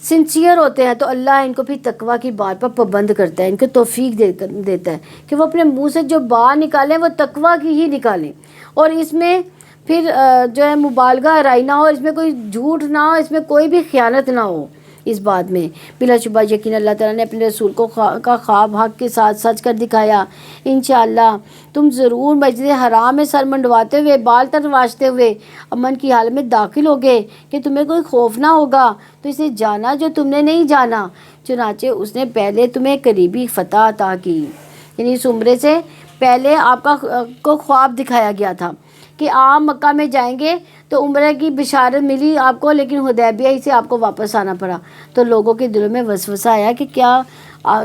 سنسیئر ہوتے ہیں تو اللہ ان کو پھر تقویٰ کی بات پر پابند کرتا ہے، ان کو توفیق دیتا ہے کہ وہ اپنے منہ سے جو بات نکالیں وہ تقویٰ کی ہی نکالیں، اور اس میں پھر جو ہے مبالغہ رائی نہ ہو، اس میں کوئی جھوٹ نہ ہو، اس میں کوئی بھی خیانت نہ ہو۔ اس بات میں بلا شبہ یقین اللہ تعالیٰ نے اپنے رسول کا خواب حق کے ساتھ سچ کر دکھایا۔ انشاءاللہ تم ضرور مسجد حرام میں سر منڈواتے ہوئے، بال تراشتے ہوئے امن کی حال میں داخل ہوگے کہ تمہیں کوئی خوف نہ ہوگا، تو اسے جانا جو تم نے نہیں جانا، چنانچہ اس نے پہلے تمہیں قریبی فتح عطا کی۔ یعنی اس عمرے سے پہلے آپ کو خواب دکھایا گیا تھا کہ آپ مکہ میں جائیں گے، تو عمرہ کی بشارت ملی آپ کو، لیکن حدیبیہ ہی سے آپ کو واپس آنا پڑا۔ تو لوگوں کے دلوں میں وسوسہ آیا کہ کیا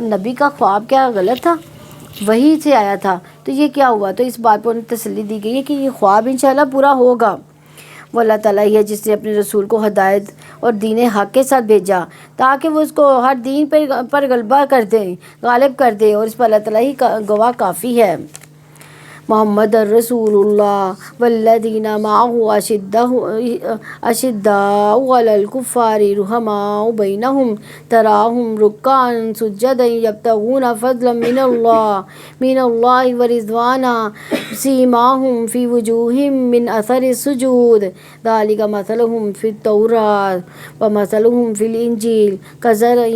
نبی کا خواب کیا غلط تھا، وہی سے آیا تھا، تو یہ کیا ہوا؟ تو اس بات پر انہیں تسلی دی گئی ہے کہ یہ خواب انشاءاللہ پورا ہوگا۔ وہ اللہ تعالیٰ ہی ہے جس نے اپنے رسول کو ہدایت اور دین حق کے ساتھ بھیجا تاکہ وہ اس کو ہر دین پر غالب کر دے، اور اس پر اللہ تعالیٰ ہی گواہ کافی ہے۔ محمد رسول اللہ والذین معه اشداء علی الکفار رحماء بینہم تراہم رکعا سجدا یبتغون فضلا من اللہ ورضوانا سیماہم فی وجوہہم من اثر السجود ذلک مثلہم فی التوراۃ ومثلہم فی الانجیل کزرع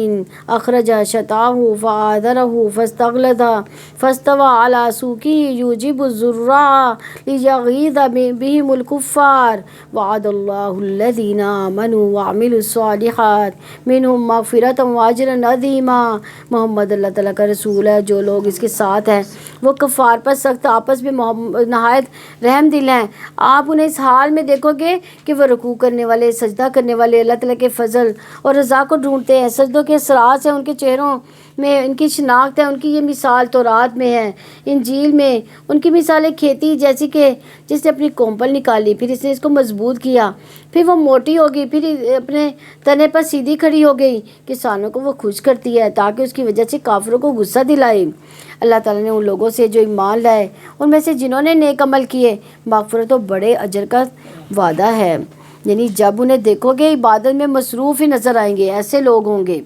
اخرج شطأہ فآزرہ فاستغلظ فاستوى على سوقه يعجب الزراع ليغيظ بهم الكفار وعد الله الذين آمنوا وعملوا الصالحات منهم مغفرة واجرا عظیما۔ محمد اللہ تعالیٰ کا رسول ہے، جو لوگ اس کے ساتھ ہیں وہ کفار پر سخت، آپس میں نہایت رحم دل ہیں۔ آپ انہیں اس حال میں دیکھو گے کہ وہ رکوع کرنے والے، سجدہ کرنے والے، اللہ تعالیٰ کے فضل اور رضا کو ڈھونڈتے ہیں۔ سجدوں کے اثرات ہیں ان کے چہروں میں، ان کی شناخت ہے، ان کی یہ مثال تورات میں ہے، انجیل میں ان کی مثال ہے کھیتی جیسی کہ جس نے اپنی کومپل نکالی، پھر اس نے اس کو مضبوط کیا، پھر وہ موٹی ہوگی، پھر اپنے تنے پر سیدھی کھڑی ہو گئی، کسانوں کو وہ خوش کرتی ہے تاکہ اس کی وجہ سے کافروں کو غصہ دلائے۔ اللہ تعالیٰ نے ان لوگوں سے جو ایمان لائے، ان میں سے جنہوں نے نیک عمل کیے، مغفرت و بڑے اجر کا وعدہ ہے۔ یعنی جب انہیں دیکھو گے عبادت میں مصروف ہی نظر آئیں گے، ایسے لوگ ہوں گے۔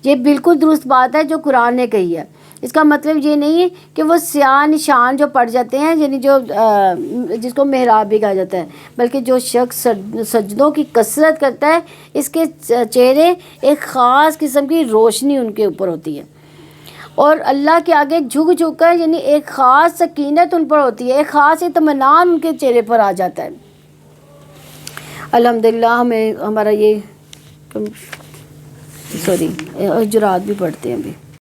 یہ بالکل درست بات ہے جو قرآن نے کہی ہے۔ اس کا مطلب یہ نہیں ہے کہ وہ سیاہ نشان جو پڑ جاتے ہیں، یعنی جو جس کو محراب بھی کہا جاتا ہے، بلکہ جو شخص سجدوں کی کثرت کرتا ہے، اس کے چہرے ایک خاص قسم کی روشنی ان کے اوپر ہوتی ہے، اور اللہ کے آگے جھک جھک کر، یعنی ایک خاص سکینت ان پر ہوتی ہے، ایک خاص اطمینان ان کے چہرے پر آ جاتا ہے۔ الحمدللہ ہمیں ہمارا یہ حجرات بھی پڑھتے ہیں ابھی۔